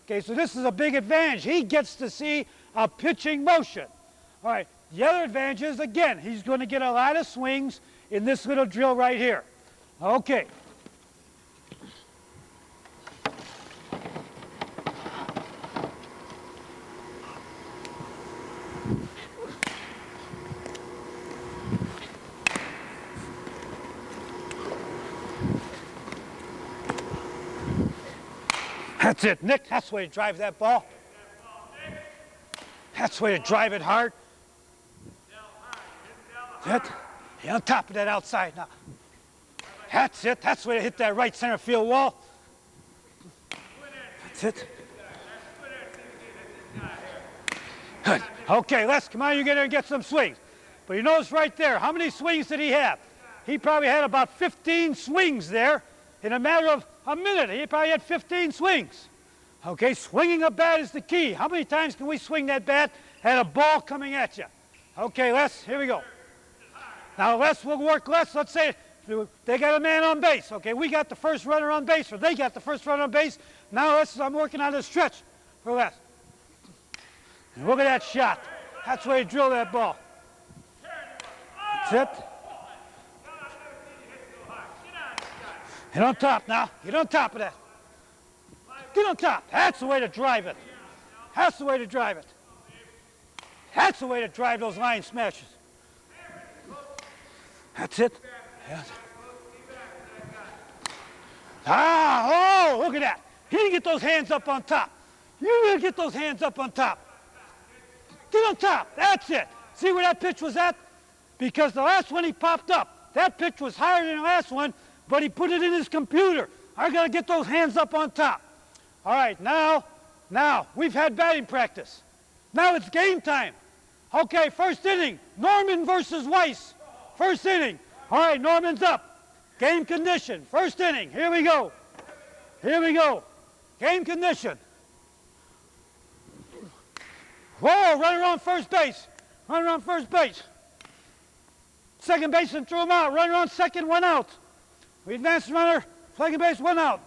Okay, so this is a big advantage. He gets to see a pitching motion. All right, the other advantage is, again, he's going to get a lot of swings in this little drill right here. Okay. That's it, Nick. That's the way to drive that ball. That's the way to drive it hard. That's it. You're on top of that outside now. That's it. That's the way to hit that right center field wall. That's it. Good. Okay, Les, come on, you get there and get some swings. But you notice right there, how many swings did he have? He probably had about 15 swings there in a matter of a minute. He probably had 15 swings. Okay, swinging a bat is the key. How many times can we swing that bat at a ball coming at you? Okay, Les, here we go. Now, Les, we'll work Les. Let's say they got a man on base. Okay, we got the first runner on base, or they got the first runner on base. Now, Les, I'm working on a stretch for Les. And look at that shot. That's the way you drill that ball. That's it. Get on top now. Get on top of that. Get on top. That's the way to drive it. That's the way to drive it. That's the way to drive those line smashes. That's it. Yeah. Ah, oh, look at that. You need to get those hands up on top. You need to get those hands up on top. Get on top. That's it. See where that pitch was at? Because the last one he popped up. That pitch was higher than the last one, but he put it in his computer. I got to get those hands up on top. All right, now, we've had batting practice. Now it's game time. Okay, first inning, Norman versus Weiss. First inning. All right, Norman's up. Game condition, first inning. Here we go. Here we go. Game condition. Whoa, runner on first base. Runner on first base. Second baseman threw him out. Runner on second, 1 out. We advanced runner, second base, 1 out.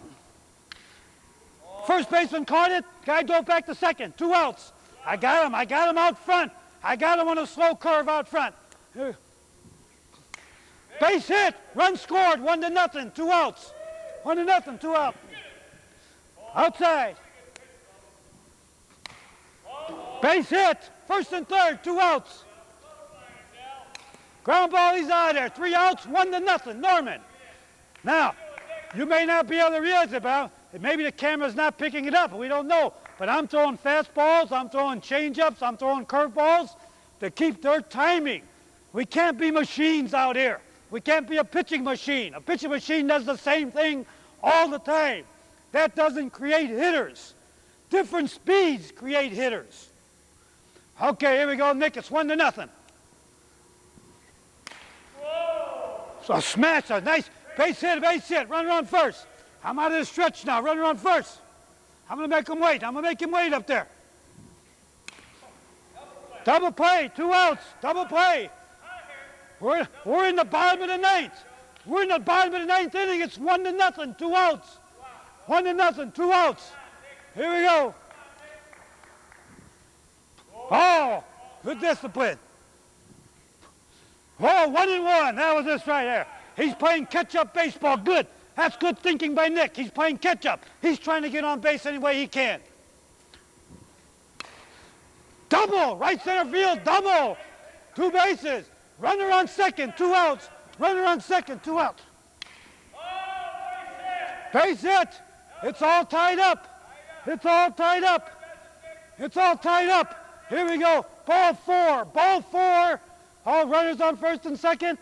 First baseman caught it. Guy dove back to second, 2 outs. I got him out front. I got him on a slow curve out front. Base hit, run scored, 1-0, 2 outs. 1-0, 2 out. Outside. Base hit, first and third, 2 outs. Ground ball, he's out of there, 3 outs, 1-0, Norman. Now, you may not be able to realize it, but maybe the camera's not picking it up, we don't know. But I'm throwing fastballs, I'm throwing changeups, I'm throwing curveballs to keep their timing. We can't be machines out here. We can't be a pitching machine. A pitching machine does the same thing all the time. That doesn't create hitters. Different speeds create hitters. Okay, here we go, Nick, it's 1-0. So a smash, a nice base hit, runner on first. I'm out of the stretch now, runner on first. I'm going to make him wait. I'm going to make him wait up there. Double play, 2 outs, double play. We're in the bottom of the 9th. We're in the bottom of the 9th inning. It's 1-0, 2 outs. 1-0, 2 outs. Here we go. Oh, good discipline. Oh, 1-1. That was this right there. He's playing catch-up baseball. Good. That's good thinking by Nick. He's playing catch-up. He's trying to get on base any way he can. Double, right center field, double. 2 bases. Runner on second, 2 outs. Runner on second, 2 outs. Base hit. It's all tied up. It's all tied up. It's all tied up. Here we go. Ball 4. Ball 4. All runners on first and second.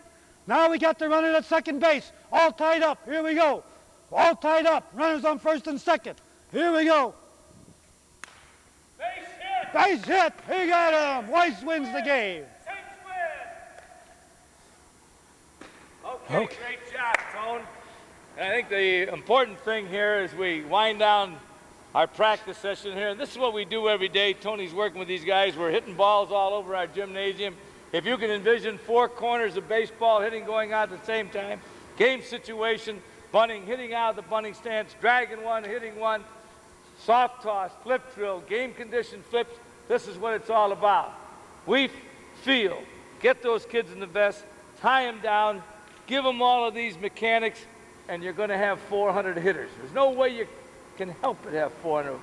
Now we got the runner at second base. All tied up. Here we go. All tied up. Runners on first and second. Here we go. Base hit. Base hit. He got him. Weiss wins the game. Okay, great job, Tone. And I think the important thing here is we wind down our practice session here, and this is what we do every day. Tony's working with these guys. We're hitting balls all over our gymnasium. If you can envision 4 corners of baseball hitting going on at the same time, game situation, bunting, hitting out of the bunting stance, dragging one, hitting one, soft toss, flip drill, game condition flips, this is what it's all about. We feel, get those kids in the vest, tie them down, give them all of these mechanics, and you're going to have 400 hitters. There's no way you can help but have 400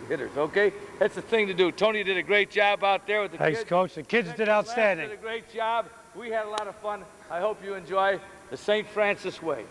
hitters, okay? That's the thing to do. Tony did a great job out there with the kids. Thanks, Coach. The kids did outstanding. Did a great job. We had a lot of fun. I hope you enjoy the St. Francis way.